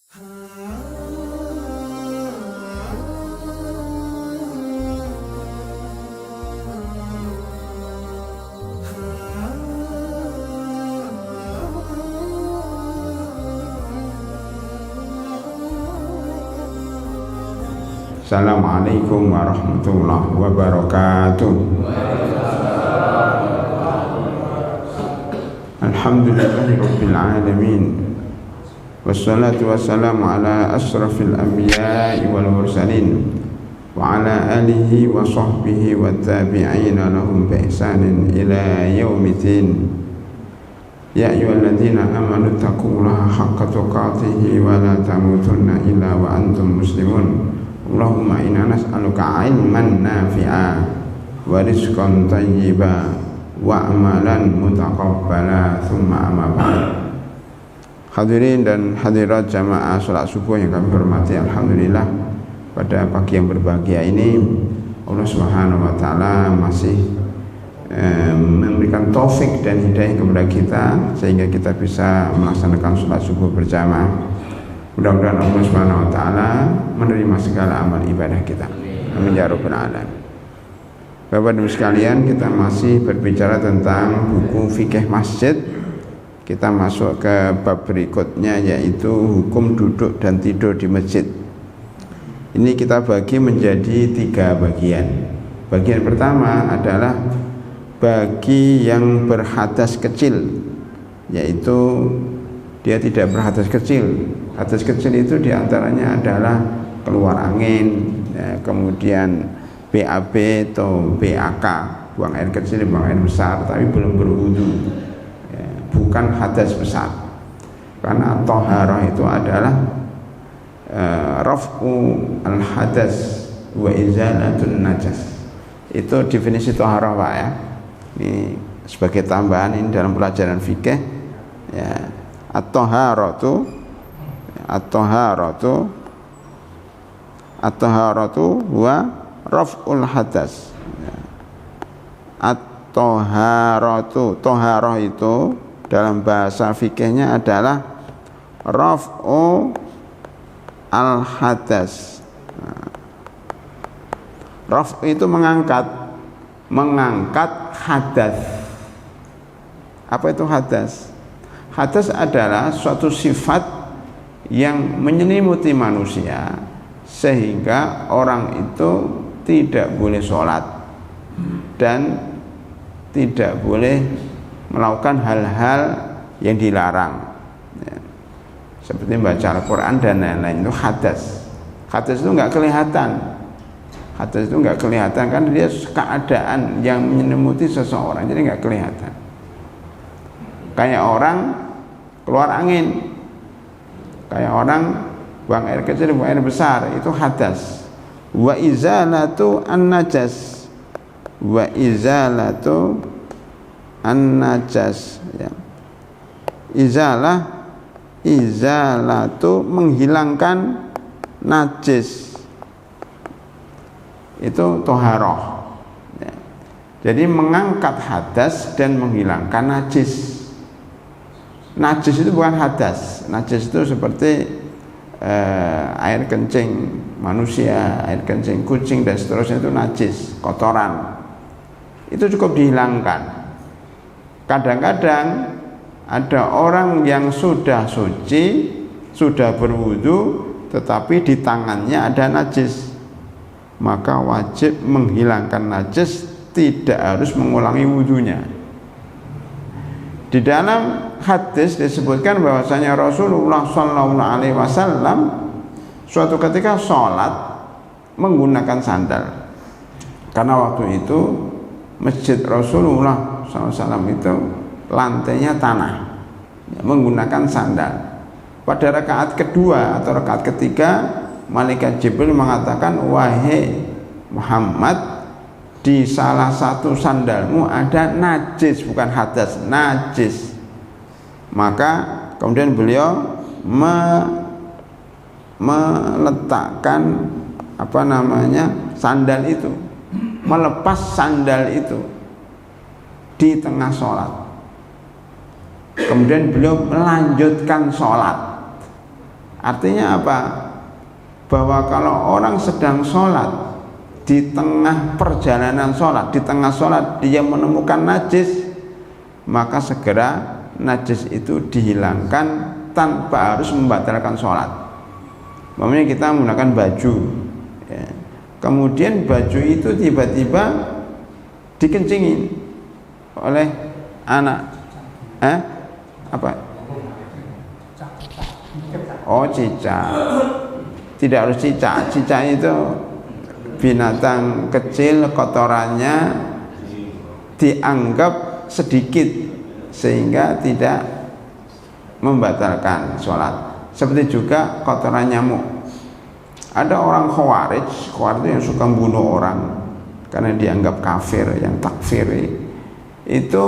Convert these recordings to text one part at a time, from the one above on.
Assalamualaikum warahmatullahi wabarakatuh. Alhamdulillahirabbil alamin. Wassalatu wassalamu ala asrafil anbiya'i wal mursalin wa ala alihi wa sahbihi wa tabi'ina lahum bi ihsanin ila yaumiddin. Ya ayyuhalladzina amanu taqullaha haqqa tuqatih wa la tamutunna illa wa antum muslimun. Allahumma inna nas'aluka ilman nafi'a wa rizqan thayyiba wa amalan mutaqabbala thumma amma ba'd. Hadirin dan hadirat jamaah salat subuh yang kami hormati, alhamdulillah pada pagi yang berbahagia ini Allah Subhanahu wa taala masih memberikan taufik dan hidayah kepada kita sehingga kita bisa melaksanakan salat subuh berjamaah. Mudah-mudahan Allah Subhanahu wa taala menerima segala amal ibadah kita. Amin ya rabbal alamin. Bapak dan Ibu sekalian, kita masih berbicara tentang buku fikih masjid. Kita masuk ke bab berikutnya, yaitu hukum duduk dan tidur di masjid. Ini kita bagi menjadi 3 bagian. Bagian pertama adalah bagi yang berhadas kecil, yaitu dia tidak berhadas kecil. Hadas kecil itu diantaranya adalah keluar angin, ya, kemudian BAB atau BAK, buang air kecil, buang air besar, tapi belum berwudu, ya, bukan hadas besar. Karena toharah itu adalah raf'u al-hadas wa izalatun najas. Itu definisi toharah, Pak, ya. Ini sebagai tambahan ini dalam pelajaran fikih, ya. At-taharatu wa raf'ul hadas. Toharah itu dalam bahasa fikihnya adalah raf'u al-hadas. Raf' itu mengangkat hadas. Apa itu hadas? Hadas adalah suatu sifat yang menyelimuti manusia sehingga orang itu tidak boleh sholat dan tidak boleh melakukan hal-hal yang dilarang, ya, seperti membaca Al-Quran dan lain-lain. Itu hadas. Hadas itu nggak kelihatan. Hadas itu nggak kelihatan kan dia keadaan yang menyelimuti seseorang, jadi nggak kelihatan. Kayak orang keluar angin, kayak orang buang air kecil, buang air besar, itu hadas. Wa izalatu an-najas, wa izalatu an-najas, ya. Izalatu menghilangkan najis, itu toharoh, ya. Jadi mengangkat hadas dan menghilangkan najis. Najis itu bukan hadas. Najis itu seperti air kencing manusia, air kencing kucing dan seterusnya, itu najis, kotoran. Itu cukup dihilangkan. Kadang-kadang ada orang yang sudah suci, sudah berwudu, tetapi di tangannya ada najis. Maka wajib menghilangkan najis, tidak harus mengulangi wudunya. Di dalam hadis disebutkan bahwasanya Rasulullah SAW suatu ketika sholat menggunakan sandal, karena waktu itu masjid Rasulullah SAW itu lantainya tanah, menggunakan sandal. Pada rakaat kedua atau rakaat ketiga, malaikat Jibril mengatakan, wahai Muhammad, di salah satu sandalmu ada najis, bukan hadas, najis. Maka kemudian beliau meletakkan sandal itu, melepas sandal itu di tengah sholat. Kemudian beliau melanjutkan sholat. Artinya apa? Bahwa kalau orang sedang sholat, di tengah perjalanan sholat, di tengah sholat dia menemukan najis, maka segera najis itu dihilangkan tanpa harus membatalkan sholat. Maksudnya kita menggunakan baju, ya. Kemudian baju itu tiba-tiba dikencingin oleh anak, apa? Oh, cicak. Tidak harus cicak. Cicak itu binatang kecil, kotorannya dianggap sedikit sehingga tidak membatalkan sholat. Seperti juga kotoran nyamuk. Ada orang khawarij yang suka membunuh orang karena dianggap kafir, yang takfiri, itu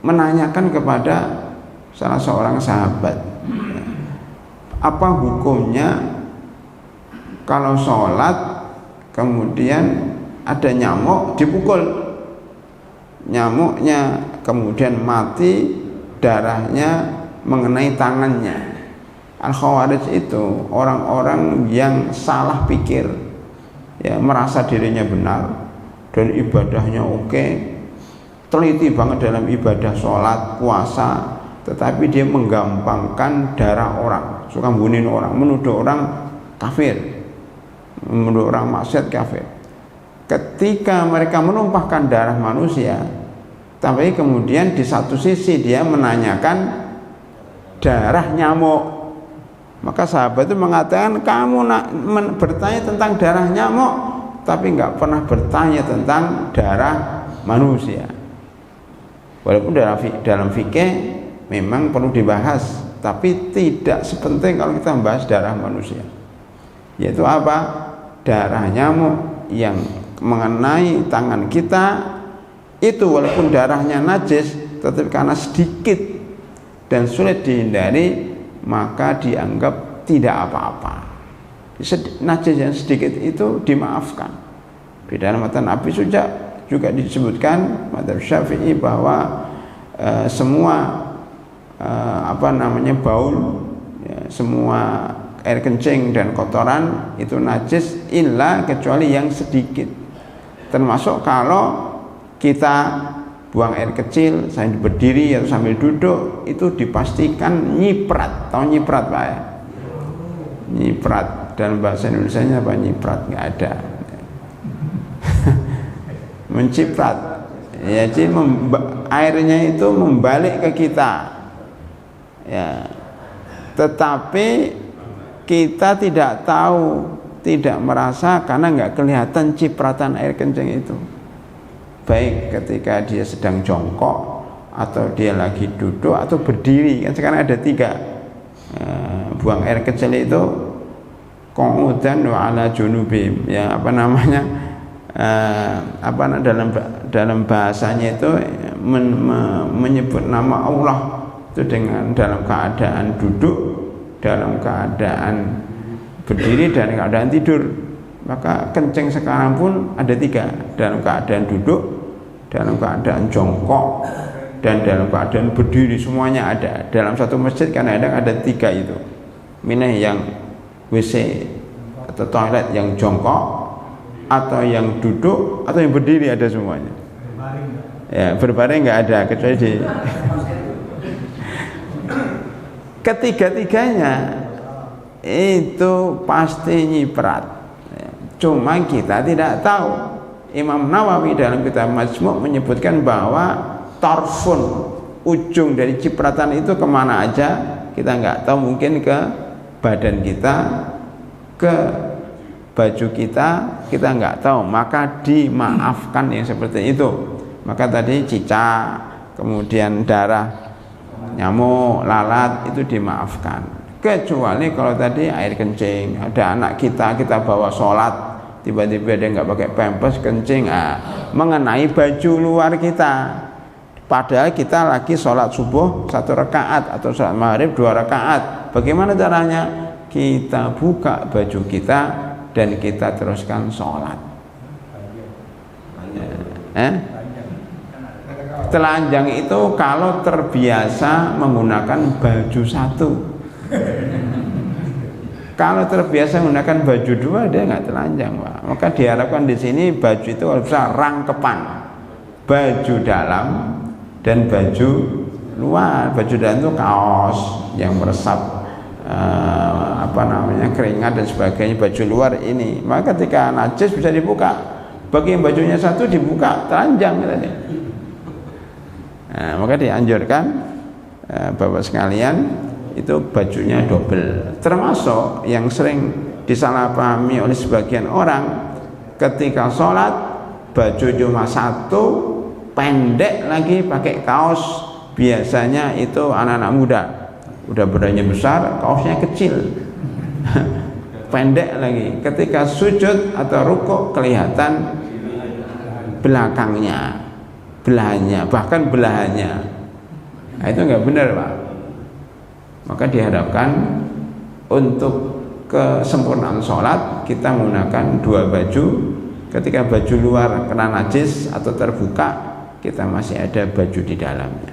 menanyakan kepada salah seorang sahabat, apa hukumnya kalau sholat kemudian ada nyamuk dipukul, nyamuknya kemudian mati, darahnya mengenai tangannya. Al-Khawarij itu orang-orang yang salah pikir, ya, merasa dirinya benar dan ibadahnya oke, teliti banget dalam ibadah sholat, puasa, tetapi dia menggampangkan darah orang, suka bunuh orang, menuduh orang kafir, menuduh orang maksiat kafir. Ketika mereka menumpahkan darah manusia, tapi kemudian di satu sisi dia menanyakan darah nyamuk, maka sahabat itu mengatakan, kamu bertanya tentang darah nyamuk tapi nggak pernah bertanya tentang darah manusia. Walaupun dalam fikih memang perlu dibahas, tapi tidak sepenting kalau kita membahas darah manusia. Yaitu apa? Darah nyamuk yang mengenai tangan kita itu walaupun darahnya najis, tetapi karena sedikit dan sulit dihindari, maka dianggap tidak apa-apa. Najis yang sedikit itu dimaafkan. Di dalam matan Nabi juga disebutkan madzhab Syafi'i bahwa semua baul, ya, semua air kencing dan kotoran itu najis illa kecuali yang sedikit. Termasuk kalau kita buang air kecil sambil berdiri atau sambil duduk, itu dipastikan nyiprat. Tahu nyiprat, Pak ya? Nyiprat, dalam bahasa Indonesianya apa nyiprat? Nggak ada. Menciprat, ya, jadi airnya itu membalik ke kita, ya. Tetapi kita tidak tahu, tidak merasa karena nggak kelihatan cipratan air kencing itu. Baik ketika dia sedang jongkok, atau dia lagi duduk, atau berdiri. Kan sekarang ada 3 buang air kecil itu, qu'udan wa ala junubim, ya, dalam bahasanya itu menyebut nama Allah itu dengan dalam keadaan duduk, dalam keadaan berdiri, dan keadaan tidur. Maka kencing sekarang pun ada 3, dalam keadaan duduk, dalam keadaan jongkok, dan dalam keadaan berdiri. Semuanya ada dalam satu masjid. Kadang-kadang ada 3 itu. Minah yang WC atau toilet yang jongkok, atau yang duduk, atau yang berdiri, ada semuanya. Ya, berbaring nggak ada, kecuali di ketiga-tiganya itu pasti nyiprat. Cuma kita tidak tahu. Imam Nawawi dalam kitab Majmu' menyebutkan bahwa tarfun, ujung dari cipratan itu kemana aja kita nggak tahu. Mungkin ke badan kita, ke baju kita nggak tahu, maka dimaafkan yang seperti itu. Maka tadi cicak, kemudian darah nyamuk, lalat, itu dimaafkan. Kecuali kalau tadi air kencing, ada anak kita bawa sholat, tiba-tiba dia nggak pakai pampers, kencing, mengenai baju luar kita, padahal kita lagi sholat subuh 1 rakaat atau sholat maghrib 2 rakaat. Bagaimana caranya? Kita buka baju kita dan kita teruskan sholat. Telanjang itu kalau terbiasa menggunakan baju satu. Kalau terbiasa menggunakan baju dua dia nggak telanjang, Pak. Maka diharapkan di sini baju itu harus bisa rangkepan, baju dalam dan baju luar. Baju dalam itu kaos yang meresap keringat dan sebagainya. Baju luar ini, maka ketika najis bisa dibuka. Bagi yang bajunya satu dibuka telanjang tadi. Maka dianjurkan Bapak sekalian itu bajunya double. Termasuk yang sering disalahpahami oleh sebagian orang, ketika sholat baju cuma satu, pendek lagi pakai kaos. Biasanya itu anak-anak muda, udah badannya besar, kaosnya kecil. Pendek lagi, ketika sujud atau rukuk kelihatan belakangnya, belahannya, bahkan belahannya. Nah, itu nggak benar, Pak. Maka diharapkan untuk kesempurnaan sholat kita menggunakan dua baju. Ketika baju luar kena najis atau terbuka, kita masih ada baju di dalamnya.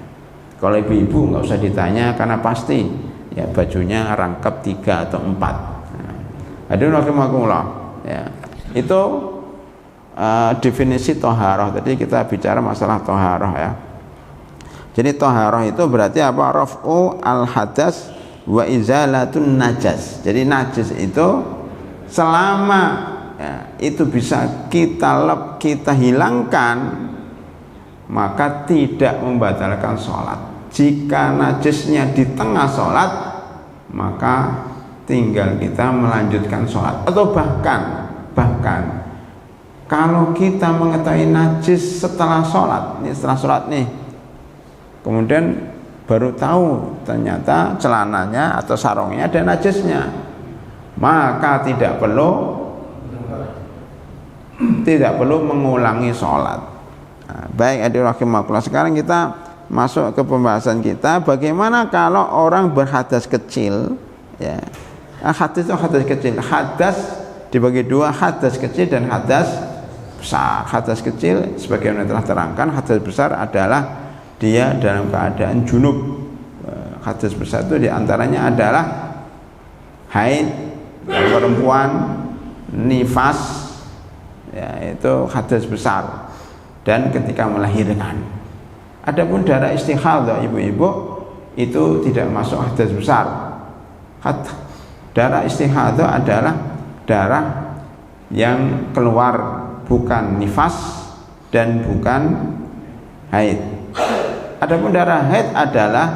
Kalau ibu-ibu nggak usah ditanya karena pasti ya bajunya rangkap 3 atau 4. Hadirin rahimakumullah. Ya, itu definisi toharoh. Tadi kita bicara masalah toharoh ya. Jadi toharoh itu berarti apa? Raf'u al-hadas wa izalatun najas. Jadi najis itu selama itu bisa kita hilangkan, maka tidak membatalkan sholat. Jika najisnya di tengah sholat, maka tinggal kita melanjutkan sholat. Atau bahkan kalau kita mengetahui najis setelah sholat, kemudian baru tahu ternyata celananya atau sarungnya ada najisnya, maka tidak perlu mengulangi sholat. Baik, rahimakumullah. Sekarang kita masuk ke pembahasan kita. Bagaimana kalau orang berhadas kecil? Ya, hadas itu hadas kecil. Hadas dibagi dua, hadas kecil dan hadas besar. Hadas kecil sebagaimana telah terangkan, hadas besar adalah dia dalam keadaan junub. Hadas besar itu diantaranya adalah haid yang perempuan, nifas, ya, itu hadas besar, dan ketika melahirkan. Adapun darah istighadah ibu-ibu itu tidak masuk hadas besar. Darah istighadah adalah darah yang keluar bukan nifas dan bukan haid. Adapun darah haid adalah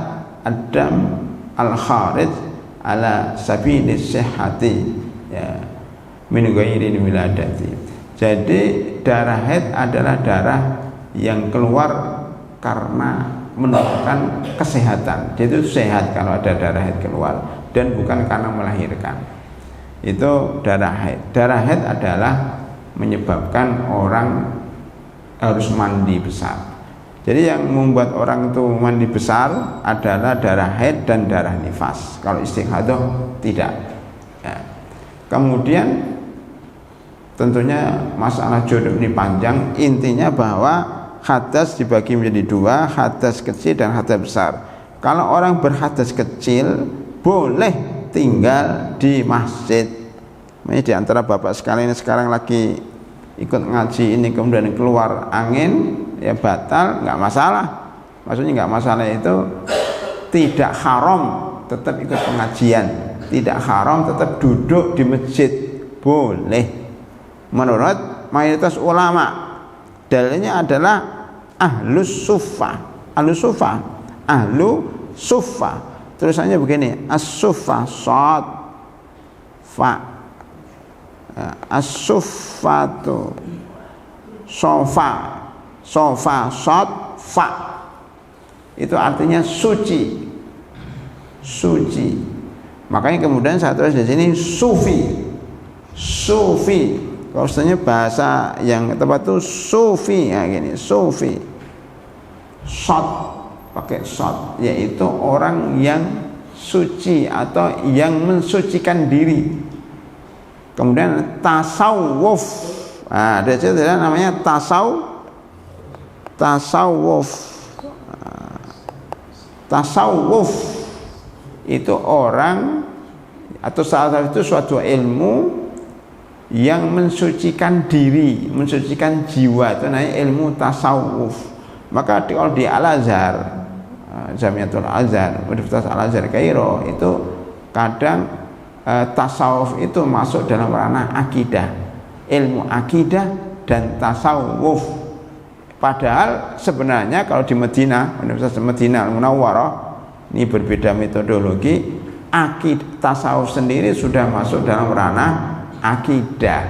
adam al-kharij ala sabilis sihhati, ya, min ghairi wiladati. Jadi darah haid adalah darah yang keluar karena menunjukkan kesehatan. Dia itu sehat kalau ada darah haid keluar, dan bukan karena melahirkan. Itu darah haid. Darah haid adalah menyebabkan orang harus mandi besar. Jadi yang membuat orang itu mandi besar adalah darah haid dan darah nifas. Kalau istighadah tidak. Ya. Kemudian tentunya masalah jodoh ini panjang. Intinya bahwa hadas dibagi menjadi dua, hadas kecil dan hadas besar. Kalau orang berhadas kecil boleh tinggal di masjid. Ini di antara bapak sekalian sekarang lagi ikut ngaji ini, kemudian keluar angin, ya batal, nggak masalah. Maksudnya nggak masalah itu tidak haram tetap ikut pengajian, tidak haram tetap duduk di masjid, boleh menurut mayoritas ulama. Dalilnya adalah ahlus suffah, ahlu suffah. Tulisannya begini, as-suffah shad fa, as-suffatu sofa shad fa, itu artinya suci. Makanya kemudian saya tulis di sini sufi. Kalau sebenarnya bahasa yang tepat itu sufi, ya gini, sufi. Shad pakai shad, yaitu orang yang suci atau yang mensucikan diri. Kemudian tasawuf, nah dari situ namanya tasawuf itu orang atau tasawuf itu suatu ilmu yang mensucikan diri, mensucikan jiwa, itu namanya ilmu tasawuf. Maka kalau di Al-Azhar, Jamiatul Azhar, Universitas Al-Azhar Kairo, itu kadang tasawuf itu masuk dalam ranah akidah, ilmu akidah dan tasawuf. Padahal sebenarnya kalau di Madinah, Universitas Madinah Al-Munawwarah, ini berbeda metodologi. Tasawuf sendiri sudah masuk dalam ranah akidah,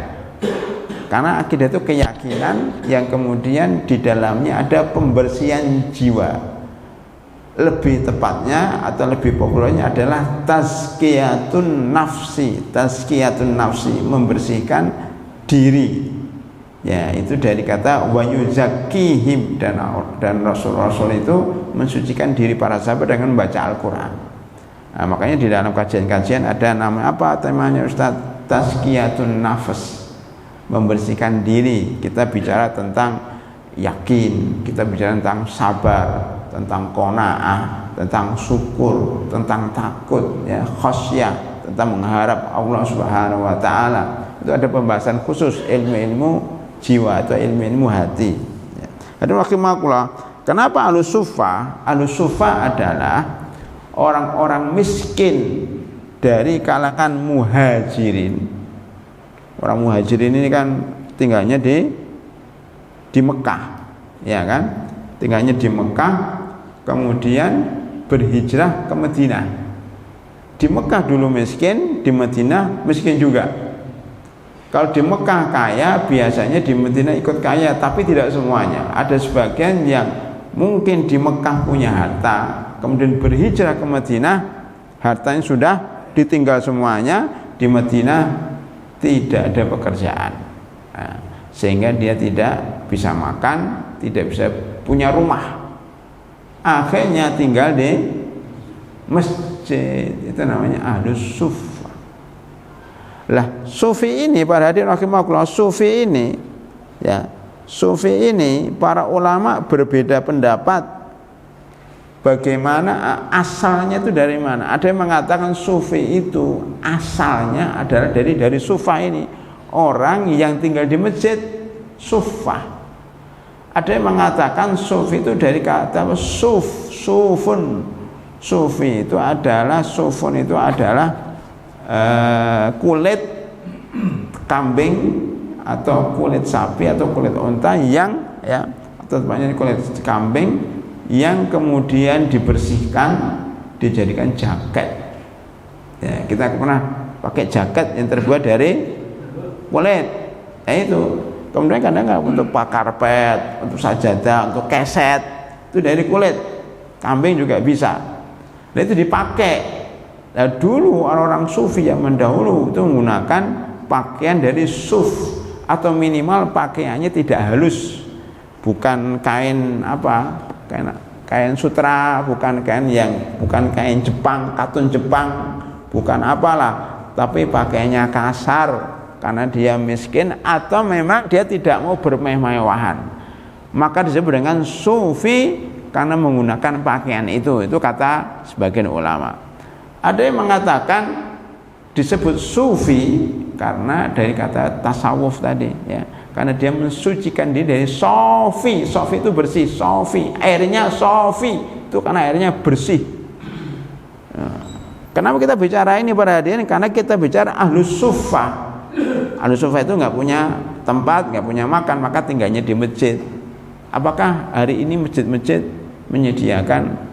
karena akidah itu keyakinan yang kemudian di dalamnya ada pembersihan jiwa. Lebih tepatnya atau lebih populernya adalah tazkiyatun nafsi. Tazkiyatun nafsi, membersihkan diri, ya, itu dari kata wa yuzakkihim, dan Rasul-Rasul itu mensucikan diri para sahabat dengan membaca Al-Quran. Nah, makanya di dalam kajian-kajian ada nama apa temanya Ustaz? Tazkiyatun nafs, membersihkan diri. Kita bicara tentang yakin, kita bicara tentang sabar, tentang qanaah, tentang syukur, tentang takut, ya, khasyah, tentang mengharap Allah Subhanahu wa taala. Itu ada pembahasan khusus ilmu-ilmu jiwa atau ilmu-ilmu hati. Ya. Ada rahimakumullah. Kenapa Ahlus-Suffah? Ahlus-Suffah adalah orang-orang miskin dari kalangan muhajirin. Orang muhajirin ini kan tinggalnya di Mekah, ya kan? Tinggalnya di Mekah, kemudian berhijrah ke Madinah. Di Mekah dulu miskin, di Madinah miskin juga. Kalau di Mekah kaya, biasanya di Madinah ikut kaya, tapi tidak semuanya. Ada sebagian yang mungkin di Mekah punya harta, kemudian berhijrah ke Madinah, hartanya sudah ditinggal semuanya, di Madinah tidak ada pekerjaan, nah, sehingga dia tidak bisa makan, tidak bisa punya rumah, akhirnya tinggal di masjid. Itu namanya Ahlus-Suffah. Lah sufi ini, para hadirin rahimakumullah, sufi ini, ya, sufi ini para ulama berbeda pendapat bagaimana asalnya itu dari mana. Ada yang mengatakan sufi itu asalnya adalah dari sufa ini, orang yang tinggal di masjid, sufa. Ada yang mengatakan sufi itu dari kata sufun. Sufi itu adalah, sufun itu adalah kulit kambing atau kulit sapi atau kulit unta yang, ya, atau banyak kulit kambing yang kemudian dibersihkan, dijadikan jaket. Ya, kita pernah pakai jaket yang terbuat dari kulit. Ya itu. Kemudian kadang-kadang untuk karpet, untuk sajadah, untuk keset, itu dari kulit. Kambing juga bisa. Dan itu dipakai. Nah, dulu orang-orang sufi yang mendahulu itu menggunakan pakaian dari suf, atau minimal pakaiannya tidak halus. Bukan kain apa? Kain sutra, bukan kain Jepang, katun Jepang, bukan apalah, tapi pakainya kasar karena dia miskin atau memang dia tidak mau bermewah-mewahan. Maka disebut dengan sufi karena menggunakan pakaian itu kata sebagian ulama. Ada yang mengatakan disebut sufi karena dari kata tasawuf tadi, ya. Karena dia mensucikan diri dari sofi. Sofi itu bersih, sofi, airnya sofi, itu karena airnya bersih. Kenapa kita bicara ini para hadirin? Karena kita bicara Ahlus-Suffah. Ahlus-Suffah itu nggak punya tempat, nggak punya makan, maka tinggalnya di masjid. Apakah hari ini masjid-masjid menyediakan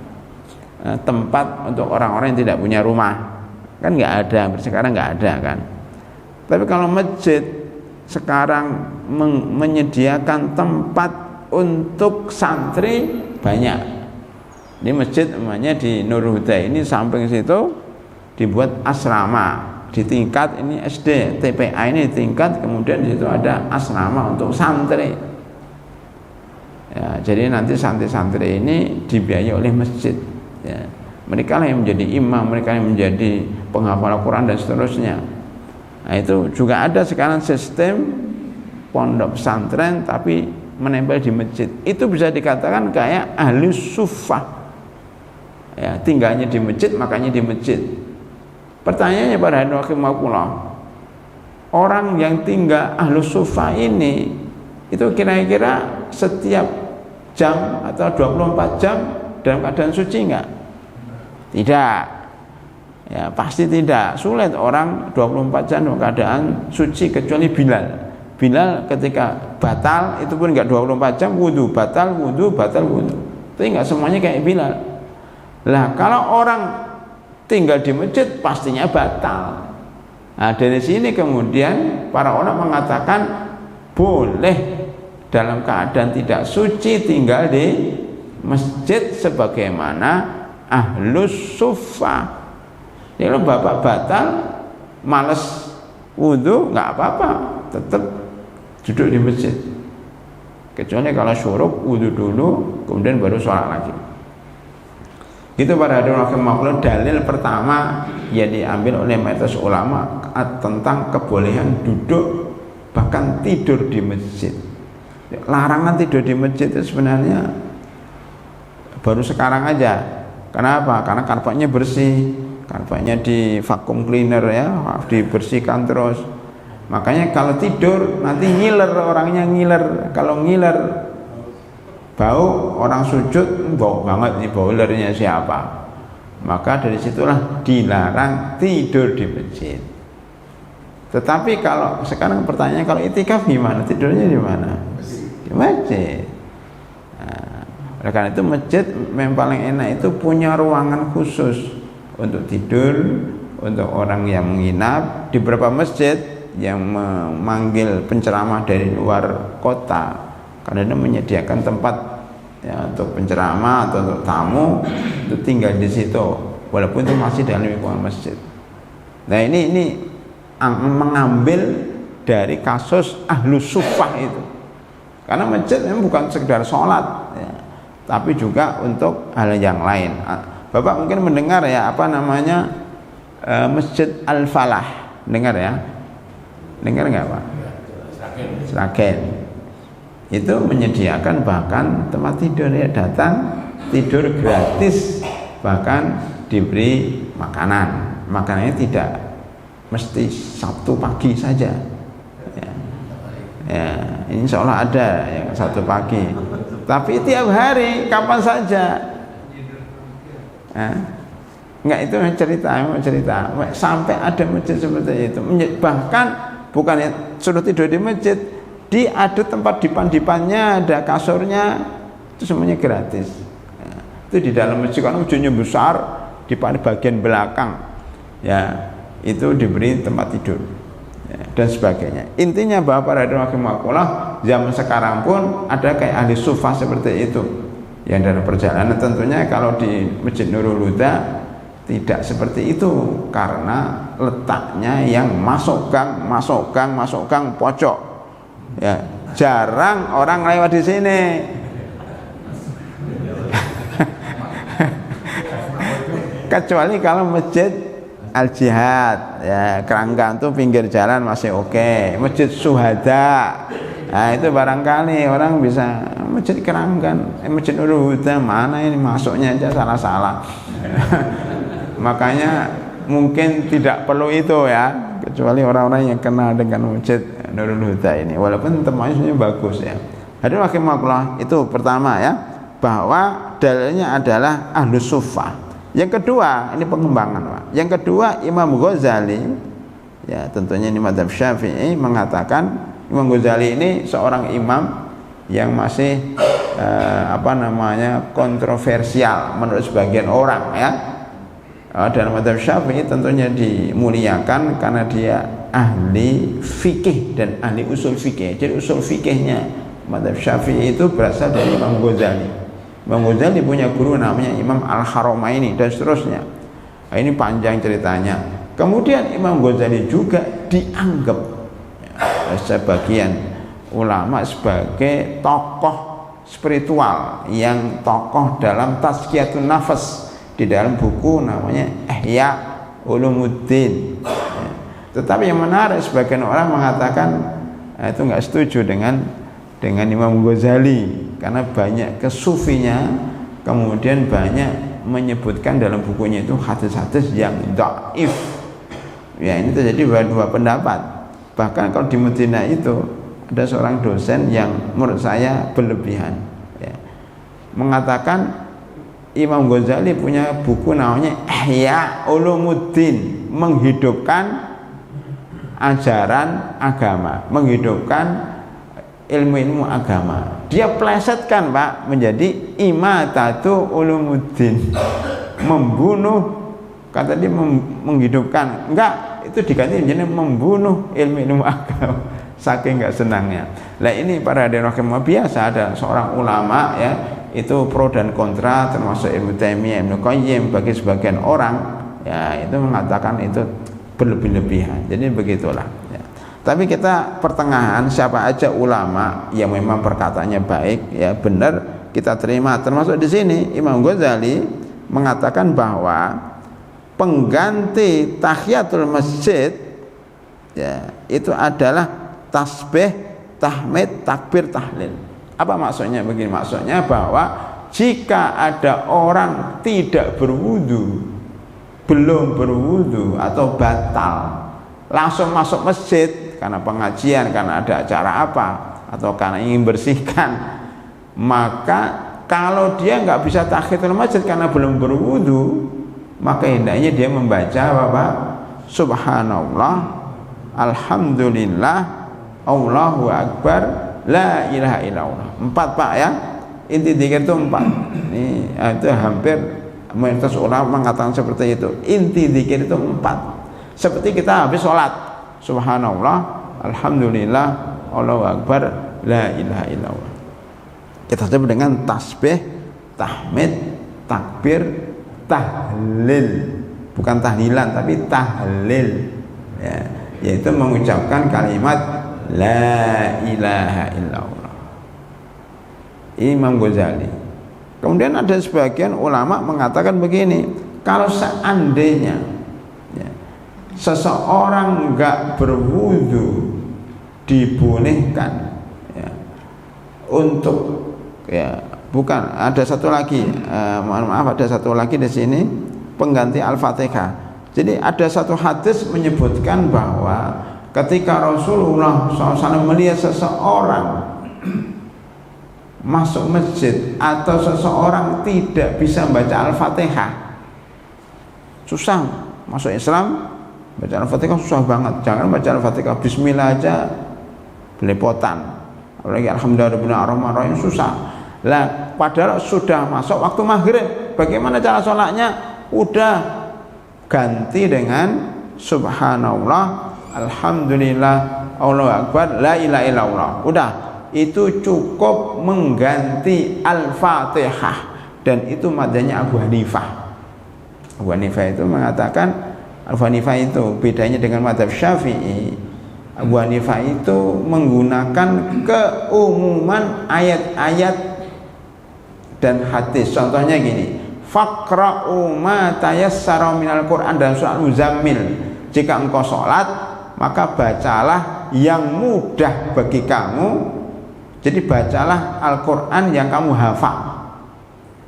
tempat untuk orang-orang yang tidak punya rumah? Kan nggak ada, sekarang nggak ada kan. Tapi kalau masjid sekarang menyediakan tempat untuk santri banyak. Ini masjid namanya di Nur Huda ini, samping situ dibuat asrama di tingkat ini SD, TPA ini tingkat, kemudian di situ ada asrama untuk santri. Ya, jadi nanti santri-santri ini dibiayai oleh masjid. Ya, mereka lah yang menjadi imam, mereka yang menjadi penghafal Al-Quran dan seterusnya. Nah, itu juga ada sekarang sistem pondok pesantren tapi menempel di masjid. Itu bisa dikatakan kayak Ahlus-Suffah. Ya, tinggalnya di masjid, makanya di masjid. Pertanyaannya pada rahimakumullah, orang yang tinggal Ahlus Sufa ini itu kira-kira setiap jam atau 24 jam dalam keadaan suci enggak? Tidak. Ya, pasti tidak. Sulit orang 24 jam dalam keadaan suci kecuali Bilal. Bilal ketika batal itu pun enggak 24 jam wudu, batal wudu, batal wudu. Tapi enggak semuanya kayak Bilal. Lah kalau orang tinggal di masjid pastinya batal. Nah, dari sini kemudian para ulama mengatakan boleh dalam keadaan tidak suci tinggal di masjid sebagaimana Ahlus Sufa. Jadi kalau bapak batal malas wudu nggak apa-apa, tetap duduk di masjid. Kecuali kalau syuruk wudu dulu kemudian baru sholat lagi. Itu pada hadirin dalil pertama yang diambil oleh mayoritas ulama tentang kebolehan duduk bahkan tidur di masjid. Larangan tidur di masjid itu sebenarnya baru sekarang aja. Kenapa? Karena karpetnya bersih, karpetnya di vacuum cleaner ya, dibersihkan terus. Makanya kalau tidur nanti ngiler, orangnya ngiler. Kalau ngiler bau, orang sujud bau banget nih, bau ularnya siapa. Maka dari situlah dilarang tidur di masjid. Tetapi kalau sekarang pertanyaannya, kalau itikaf gimana? Tidurnya di mana? Di masjid. Nah, oleh karena itu masjid yang paling enak itu punya ruangan khusus untuk tidur, untuk orang yang menginap. Di beberapa masjid yang memanggil penceramah dari luar kota, karena dia menyediakan tempat ya, untuk penceramah atau untuk tamu itu tinggal di situ, walaupun itu masih dalam lingkungan masjid. Nah ini mengambil dari kasus Ahlus Sufah itu, karena masjid memang bukan sekedar sholat ya, tapi juga untuk hal yang lain. Bapak mungkin mendengar ya apa namanya Masjid Al-Falah, dengar ya? Dengar nggak Pak? Sragen. Itu menyediakan bahkan tempat tidur ya, datang tidur gratis, bahkan diberi makanan. Makanannya tidak mesti Sabtu pagi saja ya, insya Allah ada yang Sabtu pagi, tapi tiap hari kapan saja ya. Enggak, itu cerita sampai ada masjid seperti itu. Bahkan bukan suruh tidur di masjid, ada tempat dipan-dipannya, ada kasurnya, itu semuanya gratis ya. Itu di dalam masjid, karena masjidnya besar, di bagian belakang ya, itu diberi tempat tidur ya, dan sebagainya. Intinya bahwa para rahimakumullah, zaman sekarang pun ada kayak ahli sufah seperti itu yang dalam perjalanan. Tentunya kalau di Masjid Nurul Huda tidak seperti itu, karena letaknya yang masuk gang pojok ya, jarang orang lewat di sini. Kecuali kalau Masjid Al-Jihad ya, Keranggan tuh pinggir jalan masih oke. Masjid Syuhada, nah itu barangkali orang bisa. Masjid Keranggan, Masjid Nurul Huda mana ini, masuknya aja salah-salah. Makanya mungkin tidak perlu itu ya, kecuali orang-orang yang kenal dengan Masjid Nurul Huda ini, walaupun tempatnya bagus ya. Hadirin rahimakumullah, itu pertama ya, bahwa dalilnya adalah Ahlus Sufah. Yang kedua, ini pengembangan Pak. Yang kedua, Imam Ghazali ya, tentunya ini mazhab Syafi'i, mengatakan Imam Ghazali ini seorang imam yang masih kontroversial menurut sebagian orang ya. Dalam mazhab Syafi'i tentunya dimuliakan karena dia ahli fikih dan ahli usul fikih. Jadi usul fikihnya mazhab Syafi'i itu berasal dari Imam Ghazali. Imam Ghazali punya guru namanya Imam Al-Haramaini dan seterusnya. Nah, ini panjang ceritanya. Kemudian Imam Ghazali juga dianggap sebagian ulama sebagai tokoh spiritual, yang tokoh dalam tazkiyatun nafas, di dalam buku namanya Ihya Ulumuddin. Tetapi yang menarik, sebagian orang mengatakan itu nggak setuju dengan Imam Ghazali, karena banyak kesufinya, kemudian banyak menyebutkan dalam bukunya itu hadis-hadis yang dhaif, Ya, ini terjadi dua pendapat. Bahkan kalau di Madinah itu ada seorang dosen yang menurut saya berlebihan, ya, mengatakan Imam Ghazali punya buku namanya Ihya Ulumuddin, menghidupkan ajaran agama, menghidupkan ilmu-ilmu agama. Dia plesetkan Pak menjadi Imatatu Ulumuddin, membunuh, kata dia menghidupkan. Enggak, itu diganti menjadi membunuh ilmu-ilmu agama, saking enggak senangnya. Nah ini para hadirin rahimakumullah, biasa ada seorang ulama ya, itu pro dan kontra, termasuk Ibnu Taimiyah, Ibnu Qayyim. Bagi sebagian orang ya itu mengatakan itu berlebih-lebihan. Jadi begitulah ya. Tapi kita pertengahan, siapa aja ulama yang memang perkataannya baik ya benar, kita terima. Termasuk di sini Imam Ghazali mengatakan bahwa pengganti tahiyatul masjid ya itu adalah tasbih, tahmid, takbir, tahlil. Apa maksudnya? Begini maksudnya, bahwa jika ada orang tidak berwudu, belum berwudu atau batal, langsung masuk masjid karena pengajian, karena ada acara apa, atau karena ingin bersihkan, maka kalau dia nggak bisa tahiyatul masjid karena belum berwudu, maka hendaknya dia membaca apa? Subhanallah, alhamdulillah, Allahu akbar, la ilaha illallah. 4 Pak ya, inti dzikir itu 4. Ini itu hampir mayoritas ulama mengatakan seperti itu. Inti dzikir itu 4. Seperti kita habis sholat, subhanallah, alhamdulillah, Allahu akbar, la ilaha illallah. Kita sebut dengan tasbih, tahmid, takbir, tahlil. Bukan tahlilan tapi tahlil ya, yaitu mengucapkan kalimat la ilaha illallah. Imam Ghazali. Kemudian ada sebagian ulama mengatakan begini, kalau seandainya ya, seseorang enggak berwudu dibolehkan ya, untuk ya, bukan, ada satu lagi, mohon maaf, ada satu lagi di sini pengganti Al-Fatihah. Jadi ada satu hadis menyebutkan bahwa ketika Rasulullah SAW melihat seseorang masuk masjid atau seseorang tidak bisa baca Al-Fatihah, susah masuk Islam, baca Al-Fatihah susah banget. Jangan baca Al-Fatihah, Bismillah aja belepotan, apalagi Alhamdulillah susah. Lah padahal sudah masuk waktu maghrib, bagaimana cara sholatnya? Udah ganti dengan Subhanallah, alhamdulillah, Allahu akbar, la ilaha illallah. Udah, itu cukup mengganti Al-Fatihah. Dan itu madhabnya Abu Hanifah. Abu Hanifah itu mengatakan, Abu Hanifah itu bedanya dengan madhab Syafi'i. Abu Hanifah itu menggunakan keumuman ayat-ayat dan hadis. Contohnya gini, faqra'u ma tayassara minal Qur'an, dalam surah Muzammil, jika engkau sholat maka bacalah yang mudah bagi kamu. Jadi bacalah Al-Quran yang kamu hafal,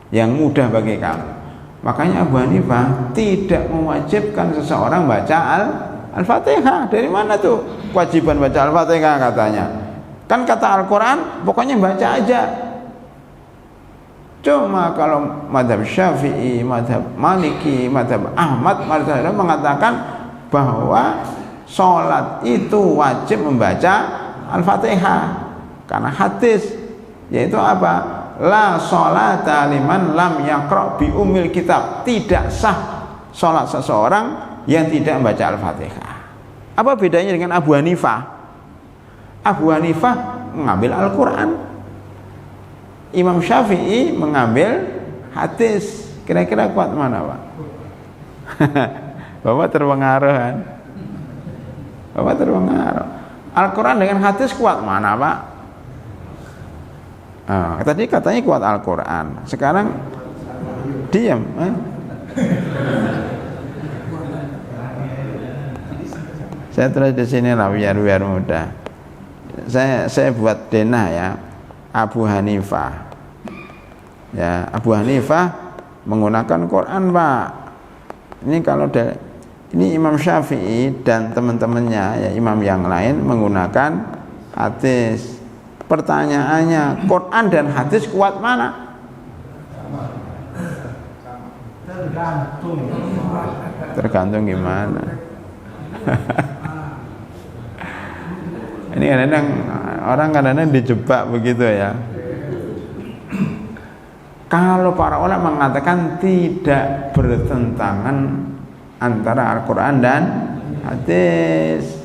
yang mudah bagi kamu. Makanya Abu Hanifah tidak mewajibkan seseorang baca Al-Fatihah. Dari mana tuh kewajiban baca Al-Fatihah katanya? Kan kata Al-Quran pokoknya baca aja. Cuma kalau madhab Syafi'i, madhab Maliki, madhab Ahmad, madhab mengatakan bahwa sholat itu wajib membaca Al-Fatihah. Karena hadis, yaitu apa? La sholata liman lam yaqra' bi ummil kitab. Tidak sah sholat seseorang yang tidak membaca Al-Fatihah. Apa bedanya dengan Abu Hanifah? Abu Hanifah mengambil Al-Quran, Imam Syafi'i mengambil hadis. Kira-kira kuat mana Pak? Bapak terpengaruh kan? Bapak terpengaruh. Al-Quran dengan hadis kuat mana Pak? Tadi katanya kuat Al-Quran, sekarang diam. Saya tulis di sini lah biar mudah. Saya buat denah ya. Abu Hanifah. Ya, Abu Hanifah menggunakan Quran Pak. Ini kalau Ini Imam Syafi'i dan teman-temannya ya imam yang lain menggunakan hadis. Pertanyaannya, Quran dan hadis kuat mana? Tergantung gimana. Ini kadang-kadang orang kadang-kadang dijebak begitu ya. Kalau para ulama mengatakan tidak bertentangan antara Al-Quran dan hadis.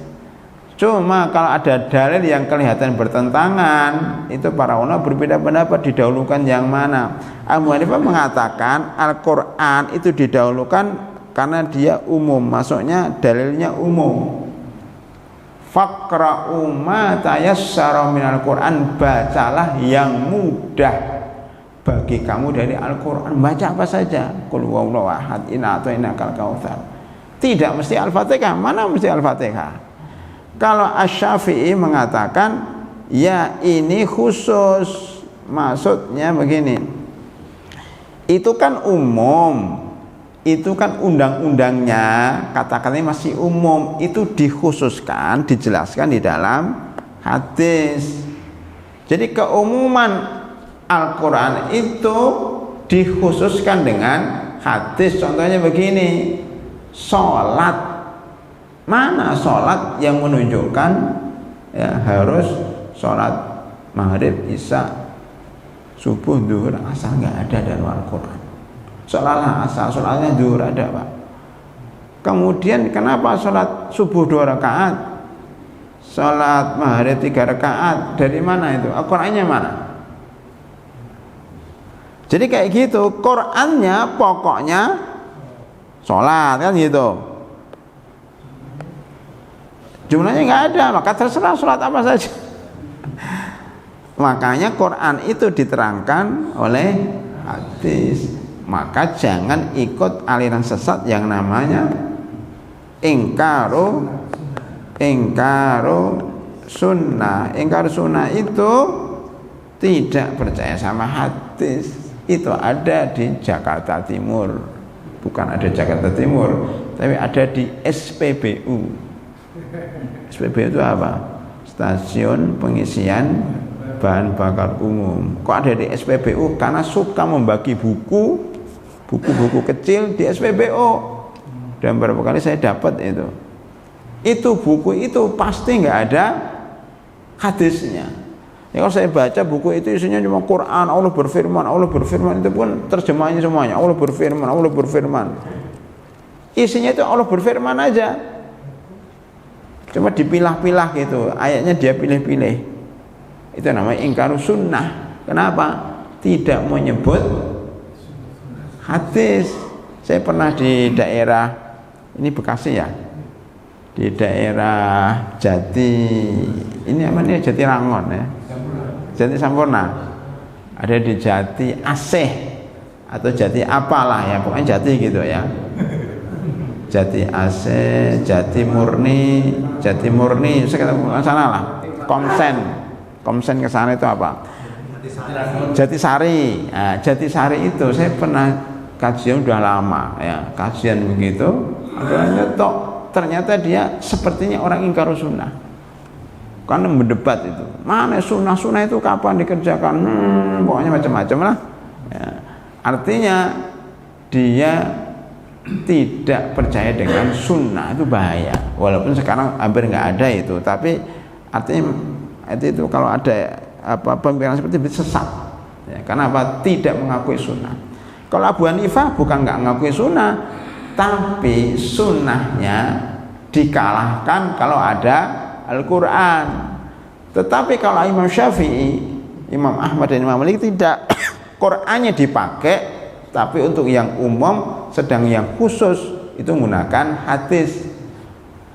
Cuma kalau ada dalil yang kelihatan bertentangan, itu para ulama berbeda pendapat didahulukan yang mana. Abu Hanifah mengatakan Al-Quran itu didahulukan karena dia umum, maksudnya dalilnya umum. Faqra'u ma tayassara minal Quran, bacalah yang mudah bagi kamu dari Al-Quran. Baca apa saja. Qul huwallahu ahad, inna a'tainakal kautsar. Tidak mesti Al-Fatihah. Mana mesti Al-Fatihah? Kalau Asy-Syafi'i mengatakan ya ini khusus, maksudnya begini, itu kan umum, itu kan undang-undangnya kata-katanya masih umum, itu dikhususkan, dijelaskan di dalam hadis. Jadi keumuman Al-Quran itu dikhususkan dengan hadis. Contohnya begini, sholat. Mana sholat yang menunjukkan ya harus sholat maghrib, isya, subuh, duhur, asar? Nggak ada dalam Al-Quran. Sholat asar, sholatnya duhur ada, Pak. Kemudian kenapa sholat subuh 2 rakaat, sholat maghrib 3 rakaat? Dari mana itu? Al-Qurannya mana? Jadi kayak gitu, Qurannya pokoknya sholat kan gitu. Jumlahnya nggak ada, maka terserah sholat apa saja. Makanya Quran itu diterangkan oleh hadis. Maka jangan ikut aliran sesat yang namanya ingkaru sunnah. Ingkar sunnah itu tidak percaya sama hadis. Itu ada di Jakarta Timur, bukan ada Jakarta Timur, tapi ada di SPBU. SPBU itu apa? Stasiun Pengisian Bahan Bakar Umum. Kok ada di SPBU? Karena suka membagi buku-buku kecil di SPBU. Dan beberapa kali saya dapat itu. Itu buku itu pasti nggak ada hadisnya. Ya, kalau saya baca buku itu isinya cuma Quran, Allah berfirman, itu pun terjemahannya semuanya Allah berfirman. Isinya itu Allah berfirman aja. Cuma dipilah-pilah gitu, ayatnya dia pilih-pilih. Itu namanya ingkar sunnah. Kenapa? Tidak menyebut hadis. Saya pernah di daerah, ini Bekasi ya, di daerah Jati, ini apa nih, Jati Rangon ya, Jati Sampurna, ada di Jati Asih atau Jati apalah ya, pokoknya Jati gitu ya, Jati Asih, Jati Murni, saya kata sana lah, Komsen ke sana itu apa? Jatisari. Nah, Jatisari itu saya pernah kajian udah lama ya, kajian begitu, ternyata dia sepertinya orang ingkar sunnah. Karena berdebat itu, mana sunnah itu kapan dikerjakan, pokoknya macam-macam lah ya. Artinya dia tidak percaya dengan sunnah, itu bahaya. Walaupun sekarang hampir nggak ada itu, tapi artinya itu kalau ada pemikiran seperti itu sesat ya. Karena apa? Tidak mengakui sunnah. Kalau Abu Hanifah bukan nggak mengakui sunnah, tapi sunnahnya dikalahkan kalau ada Al-Quran. Tetapi kalau Imam Syafi'i, Imam Ahmad dan Imam Malik tidak. Qurannya dipakai, tapi untuk yang umum, sedang yang khusus itu menggunakan hadis.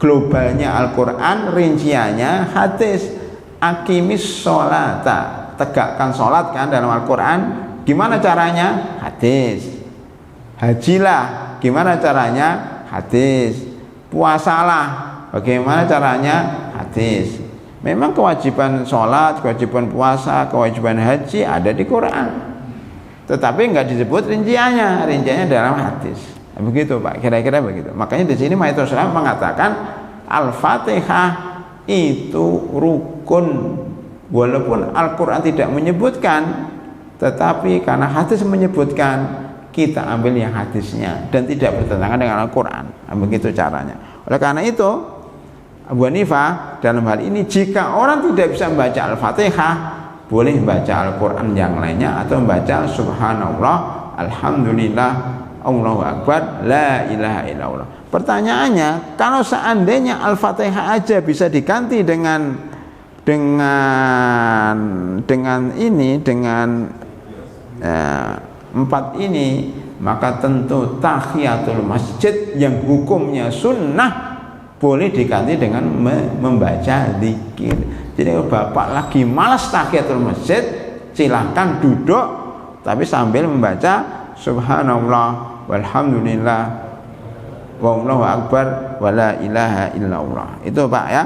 Globalnya Al-Quran, rinciannya hadis. Aqimis sholata, tegakkan sholat kan dalam Al-Quran. Gimana caranya? Hadis. Hajilah, gimana caranya? Hadis. Puasalah, bagaimana caranya? Hadis. Memang kewajiban sholat, kewajiban puasa, kewajiban haji ada di Quran, tetapi enggak disebut rinciannya dalam hadis. Begitu Pak, kira-kira begitu. Makanya di sini Majelis Ulama mengatakan Al-Fatihah itu rukun, walaupun Al-Quran tidak menyebutkan, tetapi karena hadis menyebutkan, kita ambil yang hadisnya dan tidak bertentangan dengan Al-Quran. Begitu caranya. Oleh karena itu Abu Hanifah dalam hal ini, jika orang tidak bisa membaca Al-Fatihah, boleh membaca Al-Quran yang lainnya atau membaca Subhanallah, Alhamdulillah, Allahu Akbar, La ilaha illallah. Pertanyaannya, kalau seandainya Al-Fatihah aja bisa diganti dengan empat ini, maka tentu tahiyatul masjid yang hukumnya sunnah boleh diganti dengan membaca zikir. Jadi kalau bapak lagi malas tahiyatul masjid, silahkan duduk tapi sambil membaca Subhanallah, walhamdulillah, wallahu akbar, wala ilaha illallah. Itu Pak ya.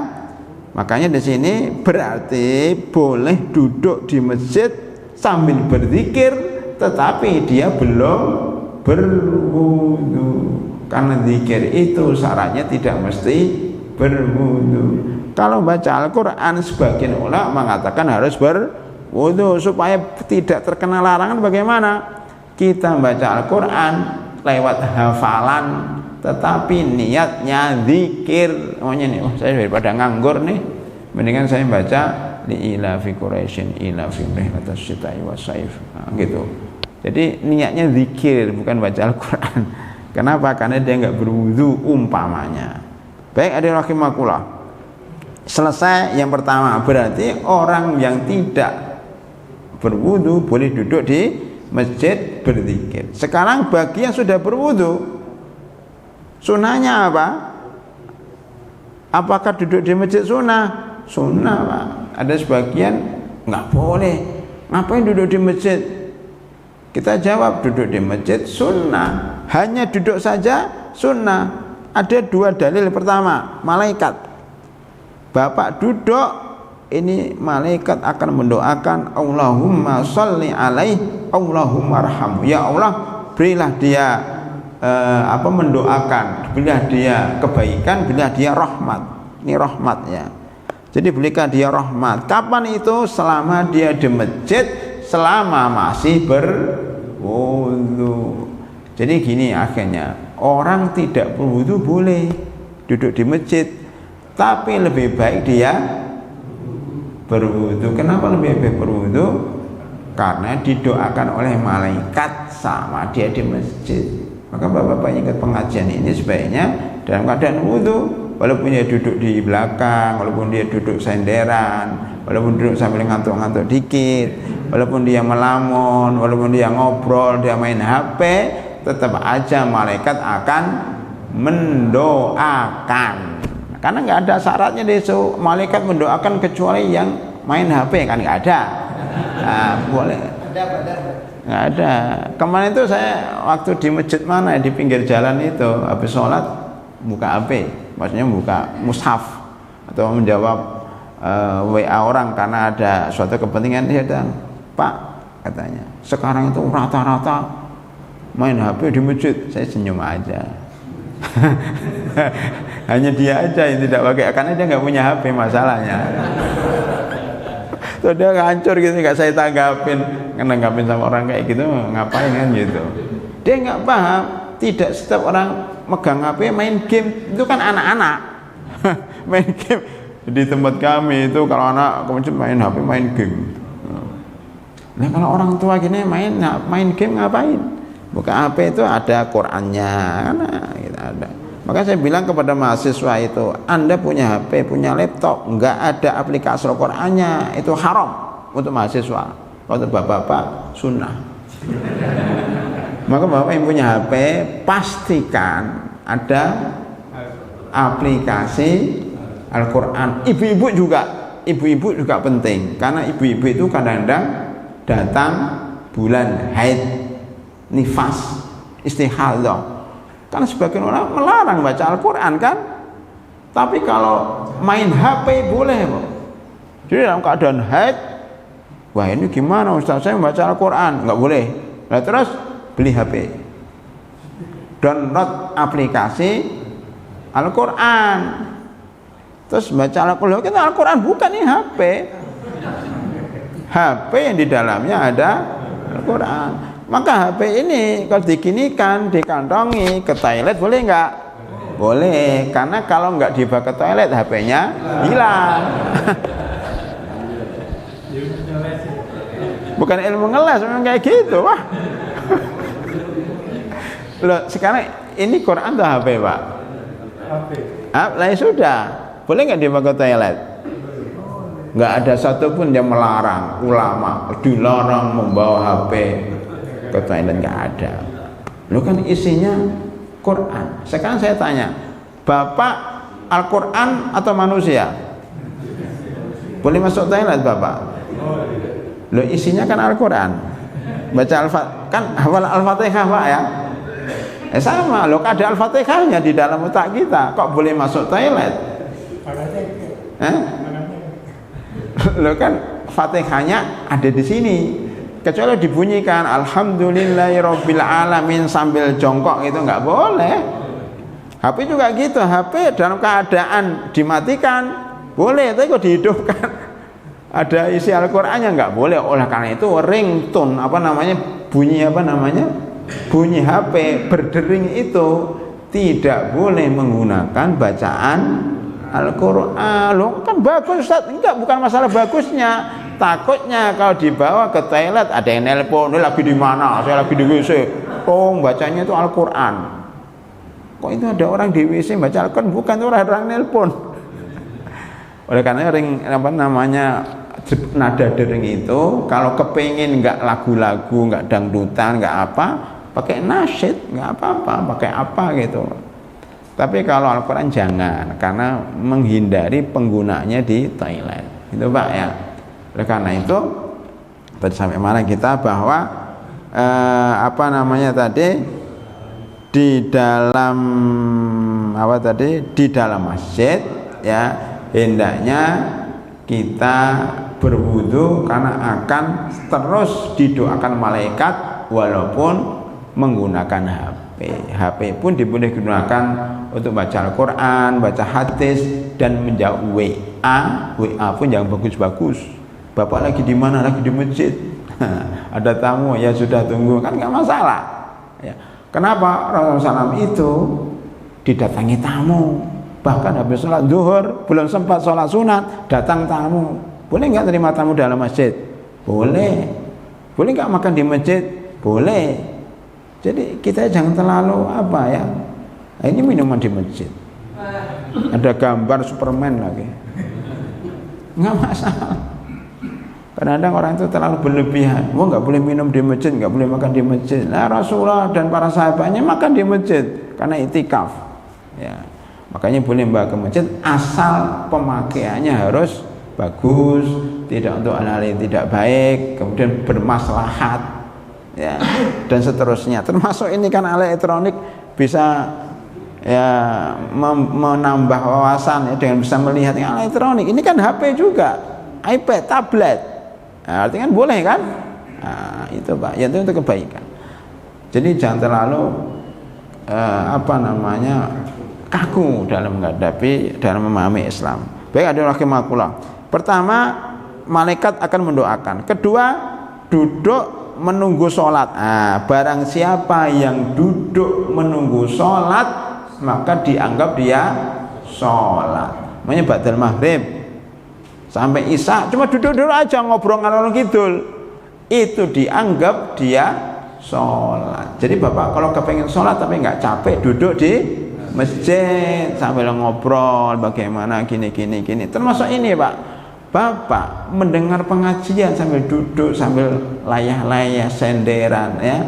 Makanya di sini berarti boleh duduk di masjid sambil berzikir, tetapi dia belum berwudu, karena zikir itu syaratnya tidak mesti berwudu. Kalau baca Al-Quran, sebagian ulama mengatakan harus berwudu supaya tidak terkena larangan. Bagaimana? Kita membaca Al-Quran lewat hafalan, tetapi niatnya zikir. Namanya nih, saya daripada nganggur nih, mendingan saya baca li ilafi Quraisyin ilafi rihlatas syita'i wasaif, gitu. Jadi niatnya zikir, bukan baca Al-Quran. Kenapa? Karena dia nggak berwudu umpamanya. Baik, hadirin rahimakumullah. Selesai yang pertama, berarti orang yang tidak berwudu boleh duduk di masjid berzikir. Sekarang bagi yang sudah berwudu, sunnahnya apa? Apakah duduk di masjid sunnah? Sunnah Pak. Ada sebagian nggak boleh. Ngapain duduk di masjid? Kita jawab, duduk di masjid sunnah. Hanya duduk saja sunnah. Ada dua dalil. Pertama, malaikat. Bapak duduk, ini malaikat akan mendoakan, Allahumma sholli alaih, Allahumma arhamhu. Ya Allah, berilah dia mendoakan, berilah dia kebaikan, berilah dia rahmat. Ini rahmatnya. Jadi berikan dia rahmat. Kapan itu? Selama dia di masjid, selama masih berwudu. Jadi gini, akhirnya orang tidak berwudu boleh duduk di masjid, tapi lebih baik dia berwudu. Kenapa lebih baik berwudu? Karena didoakan oleh malaikat sama dia di masjid. Maka bapak-bapak ingat pengajian ini sebaiknya dalam keadaan wudu. Walaupun dia duduk di belakang, walaupun dia duduk senderan, walaupun duduk sambil ngantuk-ngantuk dikit, walaupun dia melamun, walaupun dia ngobrol, dia main HP, tetap aja malaikat akan mendoakan. Karena nggak ada syaratnya disuruh malaikat mendoakan kecuali yang main HP, kan nggak ada. Nah, boleh. Nggak ada. Kemarin itu saya waktu di masjid mana, di pinggir jalan itu, habis sholat buka HP, maksudnya buka mushaf atau menjawab WA orang karena ada suatu kepentingan. Dia bilang, Pak, katanya, sekarang itu rata-rata main HP di masjid. Saya senyum aja. Hanya dia aja yang tidak pakai, karena dia nggak punya HP masalahnya. Tuh dia hancur gitu, nggak saya tanggapin. Nanggapin sama orang kayak gitu, ngapain kan gitu. Dia nggak paham, tidak setiap orang megang HP main game. Itu kan anak-anak main game. Di tempat kami itu kalau anak kemudian main HP, main game. Nah kalau orang tua gini main game ngapain? Buka HP itu ada Qurannya, gitu ada. Maka saya bilang kepada mahasiswa itu, Anda punya HP, punya laptop, nggak ada aplikasi Qurannya, itu haram untuk mahasiswa. Kalau bapak-bapak sunnah. Maka bapak yang punya HP, pastikan ada aplikasi Al-Quran. Ibu-ibu juga penting, karena ibu-ibu itu kadang-kadang datang bulan haid, nifas, istihadah. Karena sebagian orang melarang baca Al-Quran kan. Tapi kalau main HP boleh Pak. Jadi dalam keadaan haid, wah ini gimana Ustaz, saya membaca Al-Quran, nggak boleh. Nah terus beli HP. download aplikasi Al-Quran, terus baca Al-Quran. Kita Al-Quran bukan ini HP. HP yang di dalamnya ada Al-Quran. Maka HP ini kalau diginikan, dikantongi, ke toilet boleh nggak? Boleh, karena kalau nggak dibawa ke toilet HP-nya hilang. Bukan ilmu ngeles, memang kayak gitu, Pak. Loh, sekarang ini Quran atau HP, Pak? HP. Lah ya sudah, boleh nggak dibawa ke toilet? Nggak ada satupun yang melarang, ulama dilarang membawa HP ke toilet, nggak ada. Lo kan isinya Quran. Sekarang saya tanya, Bapak Al-Quran atau manusia? Boleh masuk toilet Bapak? Lo isinya kan Al-Quran. Baca kan hafal Al-Fatihah Pak ya? Sama, lo ada Al-Fatihahnya di dalam otak kita, kok boleh masuk toilet? Lo kan Fatihahnya ada di sini, kecuali dibunyikan Alhamdulillahirabbil alamin sambil jongkok, itu nggak boleh. HP juga gitu, HP dalam keadaan dimatikan boleh, tapi kok dihidupkan ada isi Al-Qur'annya nggak boleh. Oleh karena itu ringtone bunyi HP berdering itu tidak boleh menggunakan bacaan Al-Qur'an. Loh kan bagus Ustaz. Enggak, bukan masalah bagusnya. Takutnya kalau dibawa ke toilet ada yang nelpon, "Ini lagi di mana? Saya lagi di WC." Bacanya itu Al-Qur'an. Kok itu ada orang di WC baca Al-Qur'an? Bukan, itu orang nelpon. Oleh karena nada dering itu kalau kepingin nggak lagu-lagu, nggak dangdutan, nggak apa, pakai nasyid, nggak apa-apa, pakai apa gitu. Tapi kalau Al-Quran jangan, karena menghindari penggunanya di toilet. Itu Pak ya. Oleh karena itu sampai mana kita bahwa di dalam masjid ya hendaknya kita berwudu karena akan terus didoakan malaikat walaupun menggunakan HP. HP pun diboleh digunakan untuk baca Al-Quran, baca hadis, dan menjawab WA pun yang bagus-bagus. Bapak lagi di mana? Lagi di masjid. Ada tamu, ya sudah tunggu, kan nggak masalah. Ya. Kenapa Rasulullah SAW itu didatangi tamu? Bahkan habis sholat zuhur, belum sempat sholat sunat, datang tamu. Boleh nggak terima tamu dalam masjid? Boleh. Boleh nggak makan di masjid? Boleh. Jadi kita jangan terlalu ini minuman di masjid. Ada gambar Superman lagi. Nggak masalah. Kadang-kadang orang itu terlalu berlebihan. Nggak boleh minum di masjid, nggak boleh makan di masjid. Nah, Rasulullah dan para sahabatnya makan di masjid karena itikaf. Ya. Makanya boleh bawa ke masjid asal pemakaiannya harus bagus, tidak untuk hal-hal yang tidak baik, kemudian bermaslahat, ya, dan seterusnya. Termasuk ini kan alat elektronik bisa ya menambah wawasan ya, dengan bisa melihat yang alat elektronik. Ini kan HP juga, iPad, tablet. Nah, artinya kan boleh kan? Nah, itu Pak, ya itu untuk kebaikan. Jadi jangan terlalu kaku dalam menghadapi, dalam memahami Islam. Baik, ada rahimakumullah. Pertama, malaikat akan mendoakan. Kedua, duduk menunggu sholat. Barang siapa yang duduk menunggu sholat, maka dianggap dia sholat. Makanya ba'dal maghrib sampai isya cuma duduk-duduk aja ngobrol ngalor ngidul, itu dianggap dia sholat. Jadi Bapak kalau kepengen sholat tapi nggak capek duduk di masjid sambil ngobrol bagaimana gini, termasuk ini Pak, Bapak mendengar pengajian sambil duduk sambil layah-layah senderan ya,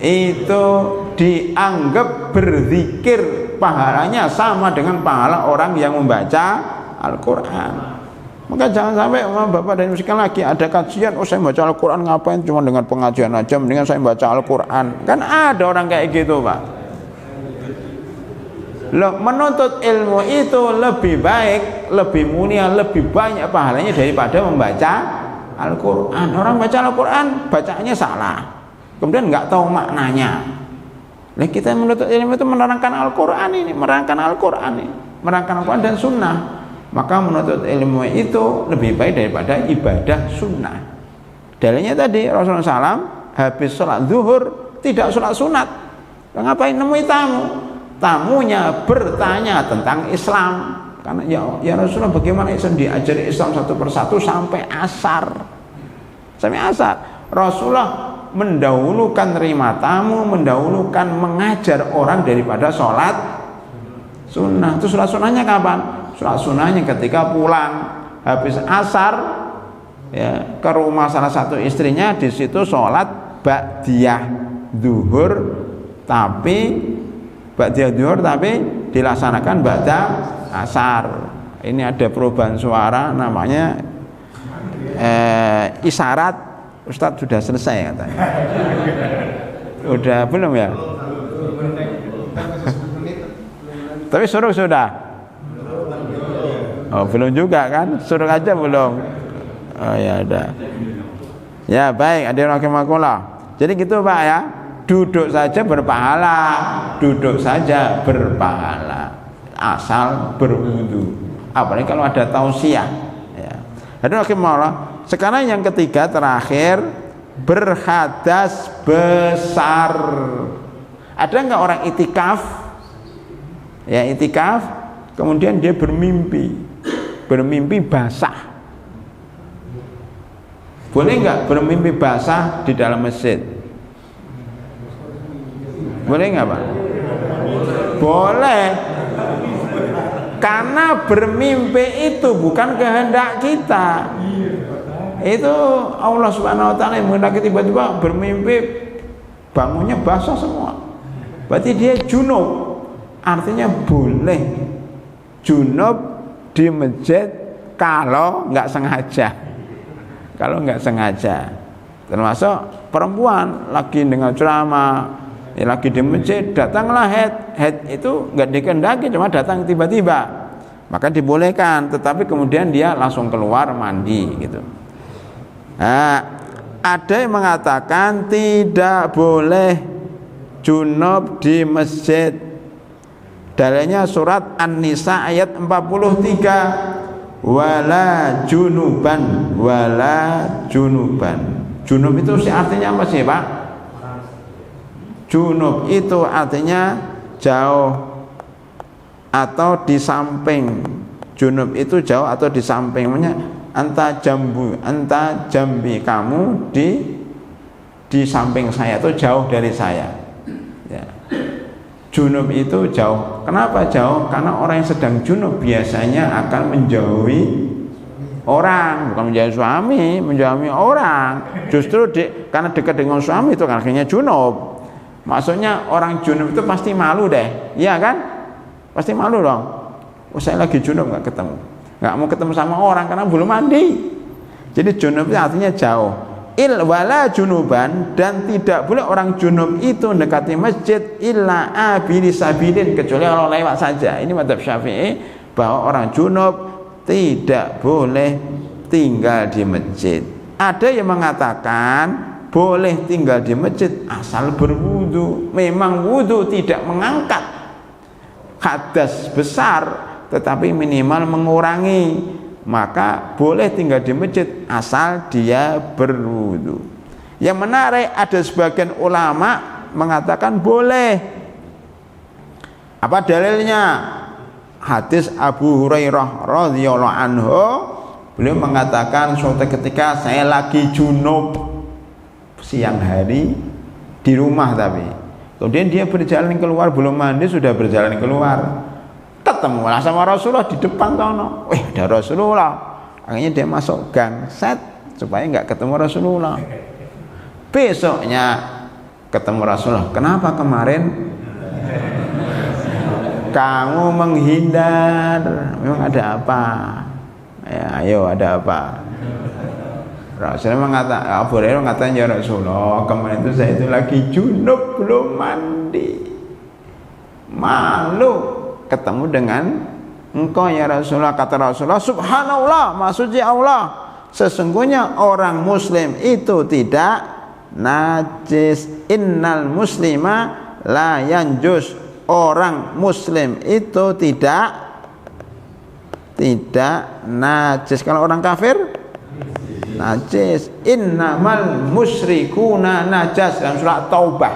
itu dianggap berzikir, pahalanya sama dengan pahala orang yang membaca Al-Quran. Maka jangan sampai Bapak dan Ibu lagi ada kajian, saya baca Al-Quran ngapain cuma dengan pengajian aja, mendingan saya baca Al-Quran. Kan ada orang kayak gitu Pak. Loh, menuntut ilmu itu lebih baik, lebih mulia, lebih banyak pahalanya daripada membaca Al-Quran. Orang baca Al-Quran bacaannya salah, kemudian nggak tahu maknanya. Nah, kita menuntut ilmu itu menerangkan Al-Quran ini, menerangkan Al-Quran dan Sunnah. Maka menuntut ilmu itu lebih baik daripada ibadah sunnah. Dalilnya tadi Rasulullah SAW habis sholat zuhur tidak sholat sunat. Ngapain? Nemui tamu. Tamunya bertanya tentang Islam. Karena ya Rasulullah, bagaimana Islam? Diajari Islam satu persatu sampai asar. Rasulullah mendahulukan terima tamu, mendahulukan mengajar orang daripada sholat sunnah. Itu sholat sunnahnya kapan? Sholat sunnahnya ketika pulang habis asar, ya, ke rumah salah satu istrinya, di situ sholat ba'diyah zuhur, tapi dilaksanakan ba'da asar. Ini ada perubahan suara, namanya isyarat. Ustadz sudah selesai katanya. Udah belum ya? Tapi suruh sudah. Oh, belum juga kan? Suruh aja belum. Oh ya udah. Ya baik, hadirin rahimakumullah. Jadi gitu Pak ya. Duduk saja berpahala. Asal berwudu. Apalagi kalau ada tausiah. Ya. Hadirin rahimakumullah. Sekarang yang ketiga terakhir, berhadas besar. Ada nggak orang itikaf? Ya, itikaf, kemudian dia bermimpi basah. Boleh nggak bermimpi basah di dalam masjid? Boleh nggak Pak? Boleh. Karena bermimpi itu bukan kehendak kita. Itu Allah Subhanahu wa taala yang menghendaki, tiba-tiba bermimpi bangunnya basah semua. Berarti dia junub. Artinya boleh junub di masjid kalau nggak sengaja. Termasuk perempuan lagi dengan ceramah, lagi di masjid, datanglah haid itu nggak dikehendaki, cuma datang tiba-tiba, maka dibolehkan. Tetapi kemudian dia langsung keluar mandi gitu. Nah, ada yang mengatakan tidak boleh junub di masjid. Dalilnya surat An-Nisa ayat 43. Wala junuban. Junub itu artinya apa sih Pak? Junub itu artinya jauh atau di samping. Junub itu jauh atau di samping. Anta jambi, kamu di samping saya, itu jauh dari saya. Ya. Junub itu jauh. Kenapa jauh? Karena orang yang sedang junub biasanya akan menjauhi orang, bukan menjauhi suami, menjauhi orang. Justru karena dekat dengan suami itu akhirnya junub. Maksudnya orang junub itu pasti malu deh, iya kan? Pasti malu dong. Oh, saya lagi junub nggak mau ketemu sama orang karena belum mandi. Jadi junub itu artinya jauh. Wala junuban, dan tidak boleh orang junub itu mendekati masjid illa abiri sabilin, kecuali kalau lewat saja. Ini mazhab Syafi'i, bahwa orang junub tidak boleh tinggal di masjid. Ada yang mengatakan boleh tinggal di masjid asal berwudu. Memang wudu tidak mengangkat hadas besar, tetapi minimal mengurangi. Maka boleh tinggal di masjid asal dia berwudu. Yang menarik, ada sebagian ulama mengatakan boleh. Apa dalilnya? Hadis Abu Hurairah radhiyallahu anhu, beliau mengatakan suatu ketika saya lagi junub siang hari di rumah, tapi kemudian dia berjalan keluar, belum mandi sudah berjalan keluar, ketemulah sama Rasulullah di depan sono. Ada Rasulullah. Akhirnya dia masuk gang set supaya nggak ketemu Rasulullah. Besoknya ketemu Rasulullah. Kenapa kemarin kamu menghindar? Memang ada apa? Ya, ayo ada apa? Rasulullah mengatakan, Abu Hurairah mengatakan, ya Rasulullah, kemarin itu saya itu lagi junub belum mandi, malu ketemu dengan engkau ya Rasulullah. Kata Rasulullah, subhanallah, maksudnya Allah, sesungguhnya orang muslim itu tidak najis. Innal muslima la yanjus, orang muslim itu tidak najis. Kalau orang kafir najis. Innamal musyrikuna najas, dalam surah Taubah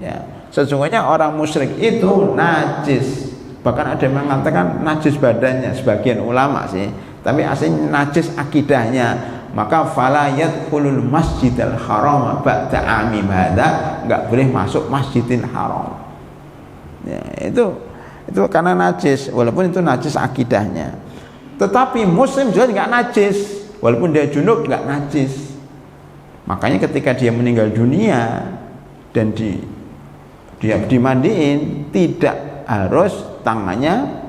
ya. Sesungguhnya orang musyrik itu najis. Bahkan ada yang mengatakan najis badannya, sebagian ulama sih, tapi aslinya najis akidahnya. Maka fala yadkhulul masjidal haram ba'da amim hadza, enggak boleh masuk Masjidil Haram ya. Itu karena najis, walaupun itu najis akidahnya. Tetapi muslim juga enggak najis, walaupun dia junub enggak najis. Makanya ketika dia meninggal dunia dan dia dimandiin, tidak harus tangannya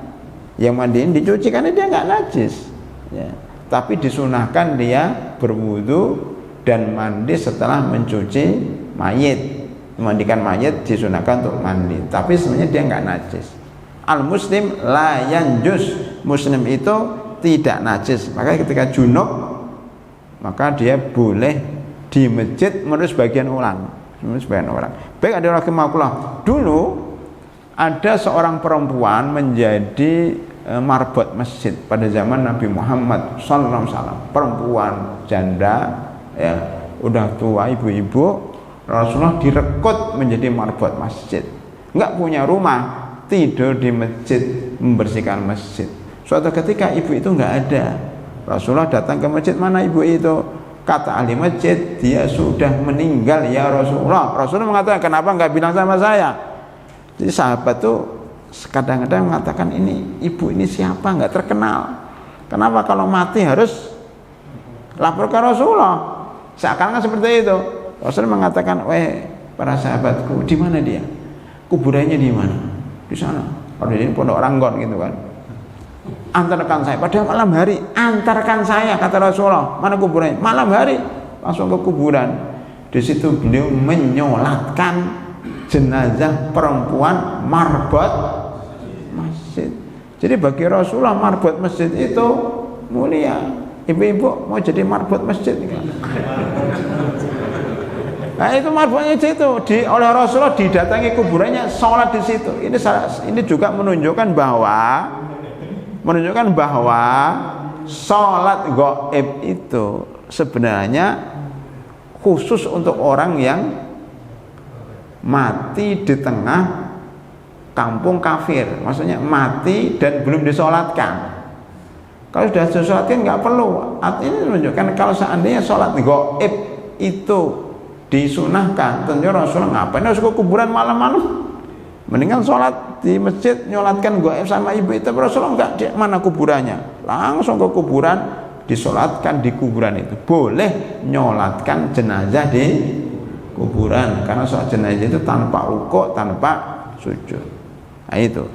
yang mandiin dicuci karena dia enggak najis ya. Tapi disunahkan dia berwudu dan mandi setelah mencuci mayit. Memandikan mayit disunahkan untuk mandi, tapi sebenarnya dia enggak najis. Al muslim la yanjus, muslim itu tidak najis. Maka ketika junub maka dia boleh di masjid menurut sebagian orang. Baik, ada rahimakumullah. Dulu ada seorang perempuan menjadi marbot masjid pada zaman Nabi Muhammad sallallahu alaihi wasallam. Perempuan janda ya, udah tua, ibu-ibu, Rasulullah direkrut menjadi marbot masjid. Enggak punya rumah, tidur di masjid, membersihkan masjid. Suatu ketika ibu itu enggak ada. Rasulullah datang ke masjid, mana ibu itu? Kata ahli masjid, dia sudah meninggal ya Rasulullah. Rasulullah mengatakan, kenapa enggak bilang sama saya? Jadi sahabat tuh kadang-kadang mengatakan, ini ibu ini siapa, nggak terkenal. Kenapa kalau mati harus lapor ke Rasulullah? Seakan-akan seperti itu. Rasulullah mengatakan, para sahabatku, di mana dia? Kuburannya di mana? Di sana. Kalau di sini pondok Ranggon gitu kan. Antarkan saya. Pada malam hari, antarkan saya, kata Rasulullah. Mana kuburannya? Malam hari, langsung ke kuburan. Di situ beliau menyolatkan jenazah perempuan marbot masjid. Jadi bagi Rasulullah marbot masjid itu mulia. Ibu-ibu mau jadi marbot masjid kan? Nah itu marbotnya itu oleh Rasulullah didatangi kuburannya, sholat di situ. Ini juga menunjukkan bahwa sholat gaib itu sebenarnya khusus untuk orang yang mati di tengah kampung kafir, maksudnya mati dan belum disolatkan. Kalau sudah disolatkan nggak perlu. Artinya menunjukkan kalau seandainya sholat gaib itu disunahkan, tentunya Rasulullah ngapain harus ke kuburan malam-malam? Mendingan sholat di masjid, nyolatkan gaib sama ibu itu. Rasulullah nggak, mana kuburannya? Langsung ke kuburan, disolatkan di kuburan itu. Boleh nyolatkan jenazah di kuburan, karena sholat jenazah itu tanpa rukuk, tanpa sujud. Nah itu.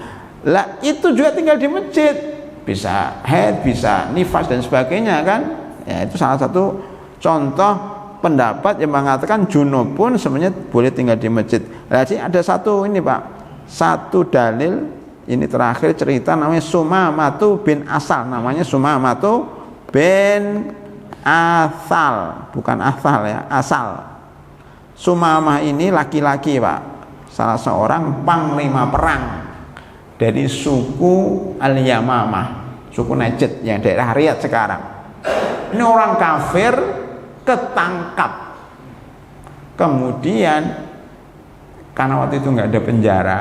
Lah itu juga tinggal di masjid. Bisa haid, bisa nifas dan sebagainya kan. Ya itu salah satu contoh pendapat yang mengatakan junub pun sebenarnya boleh tinggal di masjid. Jadi ada satu ini Pak, satu dalil ini terakhir cerita namanya Sumamatu bin Asal, namanya Sumamatu bin Asal, bukan Asal ya, Asal. Sumamah ini laki-laki Pak, salah seorang panglima perang dari suku Al-Yamamah, suku Najd yang daerah Riyadh sekarang. Ini orang kafir ketangkap, kemudian karena waktu itu nggak ada penjara,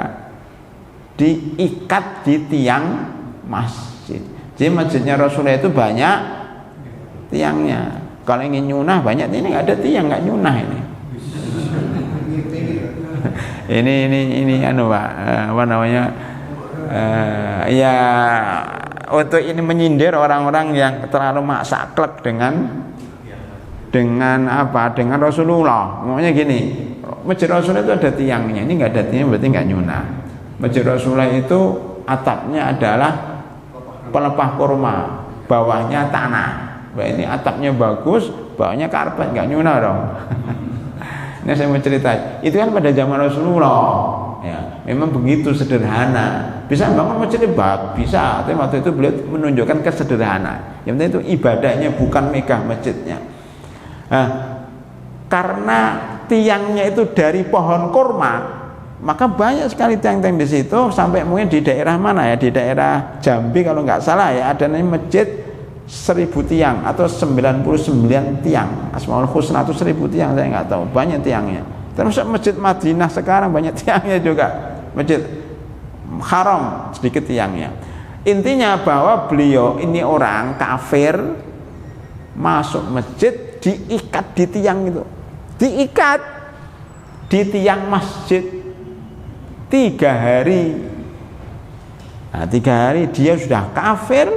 diikat di tiang masjid. Jadi masjidnya Rasulullah itu banyak tiangnya. Kalau ingin nyunah banyak, ini nggak ada tiang, nggak nyunah ini. ini anu Pak, apa namanya, ya untuk ini menyindir orang-orang yang terlalu maksaklek dengan Rasulullah. Ngomongnya gini, masjid Rasulullah itu ada tiangnya, ini nggak ada tiang berarti nggak nyunah. Masjid Rasulullah itu atapnya adalah pelepah kurma, bawahnya tanah. Wah, ini atapnya bagus, bawahnya karpet, nggak nyunah dong. Ini saya mau cerita, itu kan pada zaman Rasulullah, ya, memang begitu sederhana. Bisa bangun masjid bisa, tapi waktu itu beliau menunjukkan kesederhanaan. Yang penting itu ibadahnya, bukan megah masjidnya. Nah, karena tiangnya itu dari pohon kurma, Maka banyak sekali tiang-tiang di situ, sampai mungkin di daerah mana ya, di daerah Jambi kalau nggak salah ya, ada namanya masjid 1000 tiang atau 99 tiang. Asmaul Husna itu 1000 tiang, saya nggak tahu, banyak tiangnya. Termasuk masjid Madinah sekarang banyak tiangnya juga. Masjid Haram sedikit tiangnya. Intinya bahwa beliau ini orang kafir masuk masjid diikat di tiang itu, diikat di tiang masjid 3 hari. Nah, 3 hari dia sudah kafir,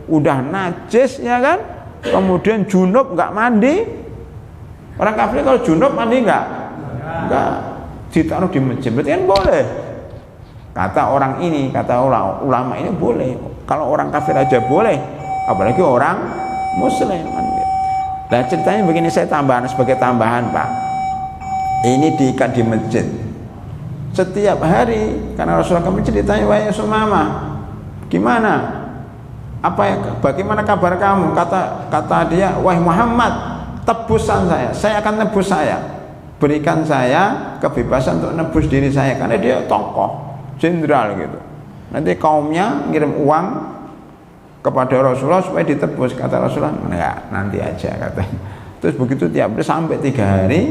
udah najis ya kan, kemudian junub nggak mandi. Orang kafir kalau junub mandi nggak, ditaruh di masjid, berarti kan boleh. Kata orang ini, kata ulama ini boleh. Kalau orang kafir aja boleh, apalagi orang muslim. Nah ceritanya begini, saya tambahan sebagai tambahan Pak. Ini diikat di masjid setiap hari, karena Rasulullah ke masjid ditanya, wahai Sumamah, gimana? Bagaimana kabar kamu? Kata dia, wahai Muhammad, tebusan saya akan nebus saya. Berikan saya kebebasan untuk nebus diri saya, karena dia tokoh jenderal gitu. Nanti kaumnya ngirim uang kepada Rasulullah supaya ditebus. Kata Rasulullah, enggak, nanti aja katanya. Terus begitu tiap hari sampai 3 hari,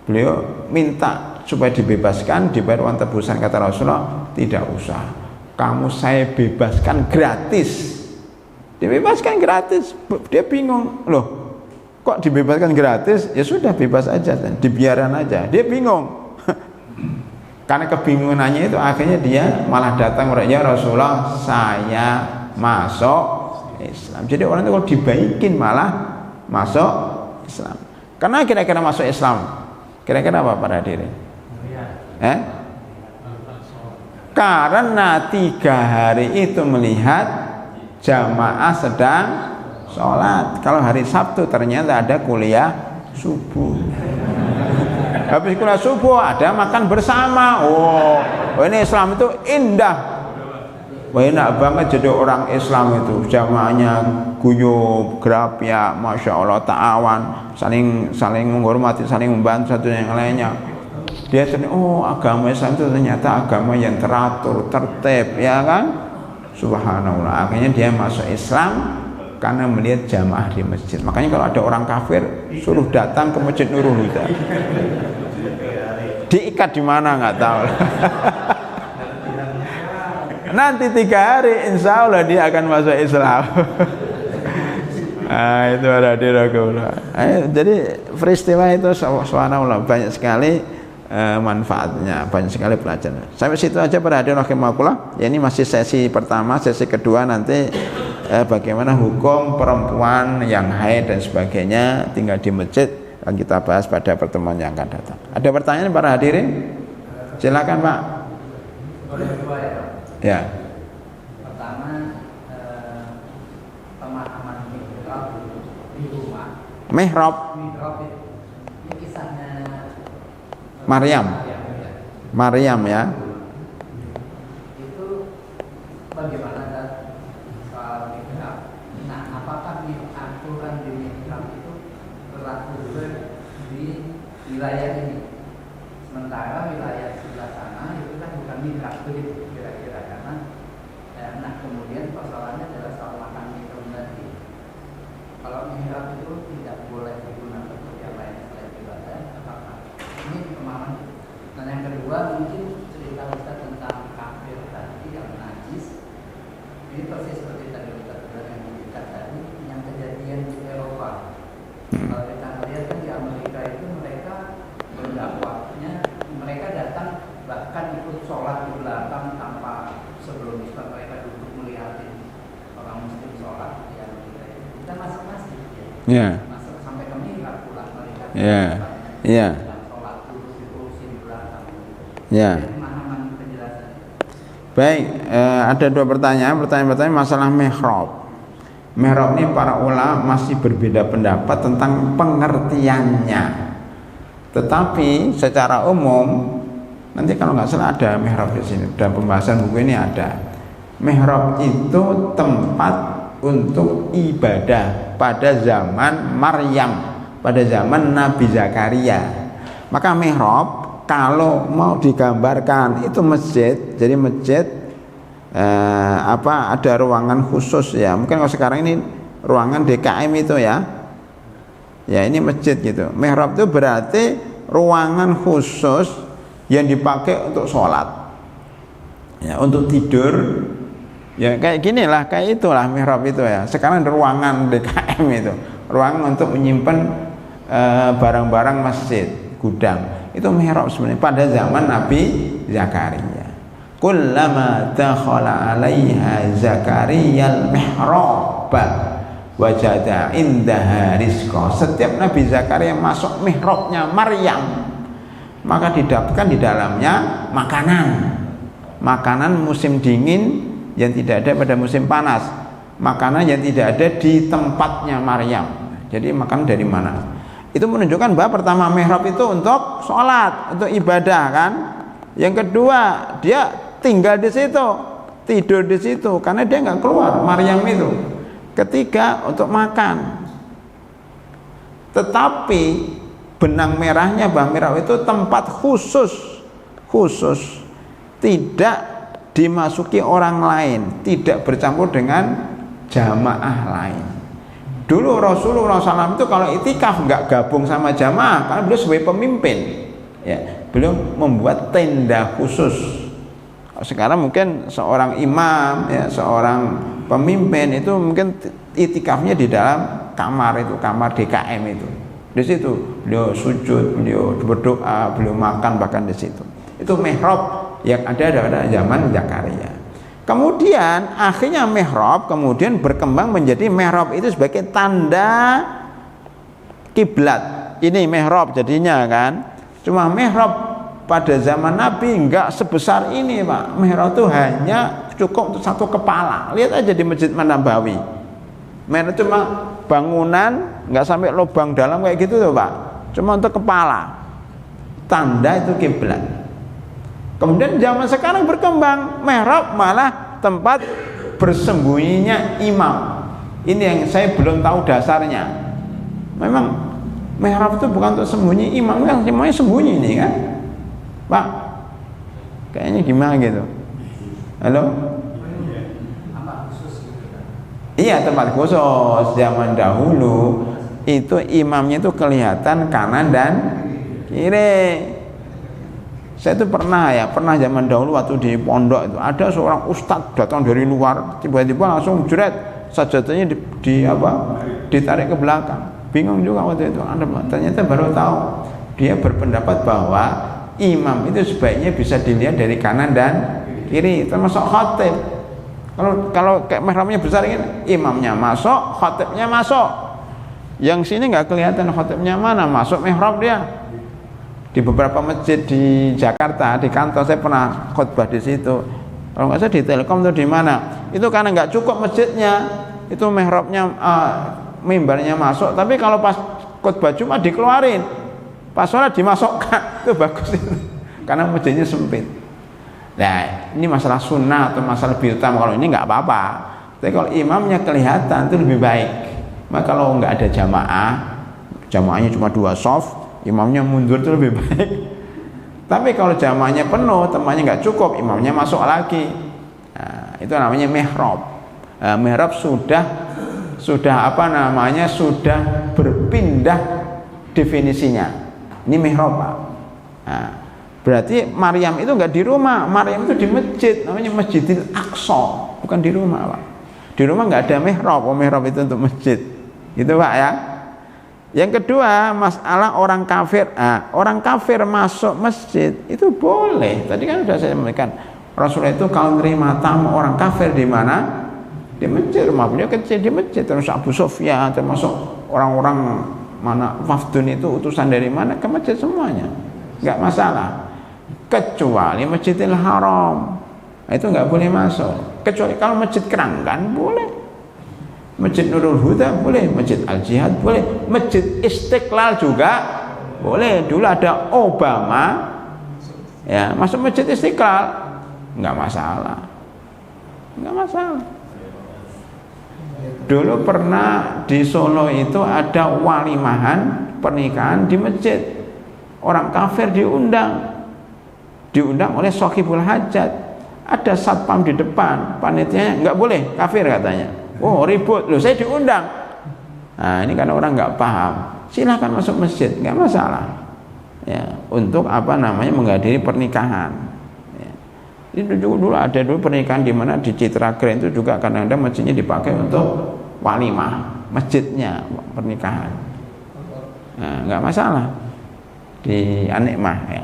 beliau minta supaya dibebaskan, dibayar uang tebusan. Kata Rasulullah, tidak usah, kamu saya bebaskan gratis. Dibebaskan gratis. Dia bingung, loh kok dibebaskan gratis? Ya sudah, bebas aja, dibiarkan aja. Dia bingung. Karena kebingungannya itu akhirnya dia malah datang, ya Rasulullah, saya masuk Islam. Jadi orang itu kalau dibaikin malah masuk Islam. Karena kira-kira masuk Islam, kira-kira apa para hadirin? Karena 3 hari itu melihat jamaah sedang sholat. Kalau hari Sabtu ternyata ada kuliah subuh. Habis kuliah subuh ada makan bersama. Oh ini Islam itu indah. Wah enak banget jadi orang Islam itu. Jamaahnya guyub, grapya, masya Allah, ta'awan, saling menghormati, saling membantu satu yang lainnya. Dia ternyata, oh agama Islam itu ternyata agama yang teratur, tertib, ya kan? Subhanallah. Akhirnya dia masuk Islam karena melihat jamaah di masjid. Makanya kalau ada orang kafir, suruh datang ke Masjid Nurul Huda. Diikat di mana nggak tahu. Nanti 3 hari, insya Allah dia akan masuk Islam. Nah, itu ada di Rasulullah. Jadi peristiwa itu, subhanallah, banyak sekali manfaatnya, banyak sekali pelajaran. Sampai situ aja para hadirin rahimakumullah. Ya, ini masih sesi pertama, sesi kedua nanti bagaimana hukum perempuan yang haid dan sebagainya tinggal di masjid akan kita bahas pada pertemuan yang akan datang. Ada pertanyaan para hadirin? Silakan Pak. Boleh dua ya Pak? Ya. Pertama, pemahaman mihrab di rumah. Mihrab Mihrab ini kisahnya Maryam ya. Itu bagaimana soal mihrab? Nah, apakah aturan di mihrab itu berlaku di wilayah ini? Sementara wilayah sebelah sana itu kan bukan mihrab begitu kira-kira, karena nah kemudian persoalannya adalah soal makan minum tadi. Kalau mihrab itu tidak boleh digunakan untuk yang lain selain ibadah, apakah ini pemahaman? Dan yang kedua mungkin cerita Ustaz tentang kafir tadi yang najis. Ini persis seperti tadi Ustaz bilang yang diikat tadi, yang kejadian di Eropa. Kalau kita melihat kan di Amerika itu mereka berdakwahnya, mereka datang bahkan ikut sholat di belakang tanpa sebelum Islam, mereka duduk melihatin orang muslim sholat di Amerika itu. Kita masuk masjid ya, masuk sampai ke mihrab pulang melihat sholat duduk di belakang. Pemahaman penjelasan. Baik, ada 2 pertanyaan. Pertanyaan pertama masalah mihrab. Mihrab ini para ulama masih berbeda pendapat tentang pengertiannya. Tetapi secara umum, nanti kalau nggak salah ada mihrab di sini, dalam pembahasan buku ini ada. Mihrab itu tempat untuk ibadah pada zaman Maryam, pada zaman Nabi Zakaria. Maka mihrab kalau mau digambarkan itu masjid, jadi masjid ada ruangan khusus ya. Mungkin kalau sekarang ini ruangan DKM itu ya. Ya ini masjid gitu. Mihrab itu berarti ruangan khusus yang dipakai untuk sholat. Ya, untuk tidur. Ya kayak gini lah, kayak itulah mihrab itu ya. Sekarang ada ruangan DKM itu. Ruangan untuk menyimpan barang-barang masjid, gudang. Itu mihrab sebenarnya pada zaman Nabi Zakaria. Kullama dakhala 'alaiha Zakariyal mihrab wajada indaha rizqa. Setiap Nabi Zakaria masuk mihrabnya Maryam, maka didapatkan di dalamnya makanan musim dingin yang tidak ada pada musim panas, makanan yang tidak ada di tempatnya Maryam. Jadi makan dari mana? Itu menunjukkan bahwa pertama mihrab itu untuk sholat, untuk ibadah kan. Yang kedua dia tinggal di situ, tidur di situ karena dia nggak keluar Maryam itu. Ketiga untuk makan. Tetapi benang merahnya bah mihrab itu tempat khusus, tidak dimasuki orang lain, tidak bercampur dengan jamaah lain. Dulu Rasulullah SAW itu kalau itikaf nggak gabung sama jamaah karena beliau sebagai pemimpin, ya beliau membuat tenda khusus. Sekarang mungkin seorang imam, ya seorang pemimpin itu mungkin itikafnya di dalam kamar itu, kamar DKM itu. Di situ beliau sujud, beliau berdoa, beliau makan bahkan di situ. Itu mihrab yang ada pada zaman Zakaria. Kemudian akhirnya mihrab kemudian berkembang menjadi mihrab itu sebagai tanda kiblat. Ini mihrab jadinya kan. Cuma mihrab pada zaman Nabi enggak sebesar ini Pak. Mihrab itu hanya cukup untuk satu kepala. Lihat aja di Masjid Nabawi. Mihrab cuma bangunan, enggak sampai lubang dalam kayak gitu tuh Pak. Cuma untuk kepala. Tanda itu kiblat. Kemudian zaman sekarang berkembang, mihrab malah tempat bersembunyinya imam. Ini yang saya belum tahu dasarnya. Memang mihrab itu bukan untuk sembunyi imam, kan semuanya sembunyi nih kan. Pak, kayaknya gimana gitu? Halo? Iya tempat khusus. Zaman dahulu itu imamnya itu kelihatan kanan dan kiri. Saya itu pernah zaman dahulu waktu di pondok itu ada seorang ustadz datang dari luar, tiba-tiba langsung jeret sajadahnya ditarik ke belakang. Bingung juga waktu itu. Ternyata baru tahu dia berpendapat bahwa imam itu sebaiknya bisa dilihat dari kanan dan kiri, termasuk khatib. Kalau kayak mihrabnya besar ini, imamnya masuk, khatibnya masuk. Yang sini nggak kelihatan khatibnya mana, masuk mihrab dia. Di beberapa masjid di Jakarta, di kantor saya pernah khutbah di situ. Kalau nggak salah di Telkom atau di mana, itu karena nggak cukup masjidnya, itu mihrabnya, mimbarnya masuk. Tapi kalau pas khutbah Jumat dikeluarin, pas sholat dimasukkan, itu bagus itu. Karena masjidnya sempit. Nah, ini masalah sunnah atau masalah lebih utama. Kalau ini nggak apa-apa. Tapi kalau imamnya kelihatan itu lebih baik. Maka kalau nggak ada jamaahnya cuma 2 shaf, imamnya mundur itu lebih baik. Tapi kalau jamaahnya penuh, temannya nggak cukup, imamnya masuk lagi. Nah, itu namanya mihrab. Mihrab sudah sudah berpindah definisinya. Ini mihrab Pak. Nah, berarti Maryam itu nggak di rumah, Maryam itu di masjid, namanya Masjidil Aqsa, bukan di rumah Pak. Di rumah nggak ada mihrab, mihrab itu untuk masjid, gitu Pak ya. Yang kedua, masalah orang kafir. Orang kafir masuk masjid itu boleh. Tadi kan sudah saya sampaikan, Rasulullah itu kalau menerima tamu orang kafir di mana? Di masjid. Rumah beliau kecil di masjid. Terus Abu Sufyan, termasuk orang-orang mana wafdun itu utusan dari mana ke masjid semuanya, nggak masalah. Kecuali Masjidil Haram, itu nggak boleh masuk. Kecuali kalau Masjid Keranggan boleh. Masjid Nurul Huda boleh, Masjid Al-Jihad boleh, Masjid Istiqlal juga boleh. Dulu ada Obama ya masuk Masjid Istiqlal, nggak masalah. Dulu pernah di Solo itu ada walimahan pernikahan di masjid, orang kafir diundang, diundang oleh Sohibul Hajat, ada satpam di depan, panitianya nggak boleh, kafir katanya. Oh ribut, loh saya diundang. Nah ini kan orang nggak paham, silahkan masuk masjid, nggak masalah ya, untuk menghadiri pernikahan ya. Itu dulu ada pernikahan di mana di Citra Grand itu juga kadang-kadang masjidnya dipakai untuk walimah, masjidnya pernikahan. Nah, nggak masalah di An-Nikmah ya.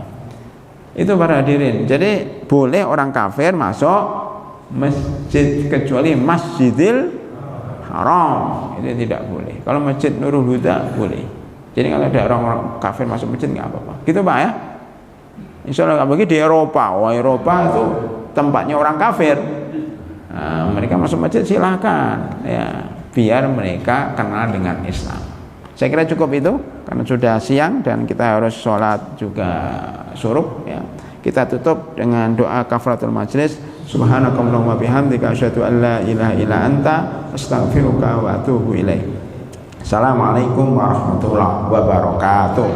Itu para hadirin. Jadi boleh orang kafir masuk masjid kecuali Masjidil Haram, itu tidak boleh. Kalau Masjid Nurul Huda boleh. Jadi kalau ada orang kafir masuk masjid nggak apa-apa. Gitu Pak ya. Insya Allah bagi di Eropa. Eropa itu tempatnya orang kafir. Nah, mereka masuk masjid silahkan ya, biar mereka kenal dengan Islam. Saya kira cukup itu karena sudah siang dan kita harus sholat juga syuruk ya. Kita tutup dengan doa kafaratul majlis. Subhanakallahumma bihamdika asyhadu an la ilaha illa anta astaghfiruka wa atubu ilaik. Assalamualaikum warahmatullahi wabarakatuh.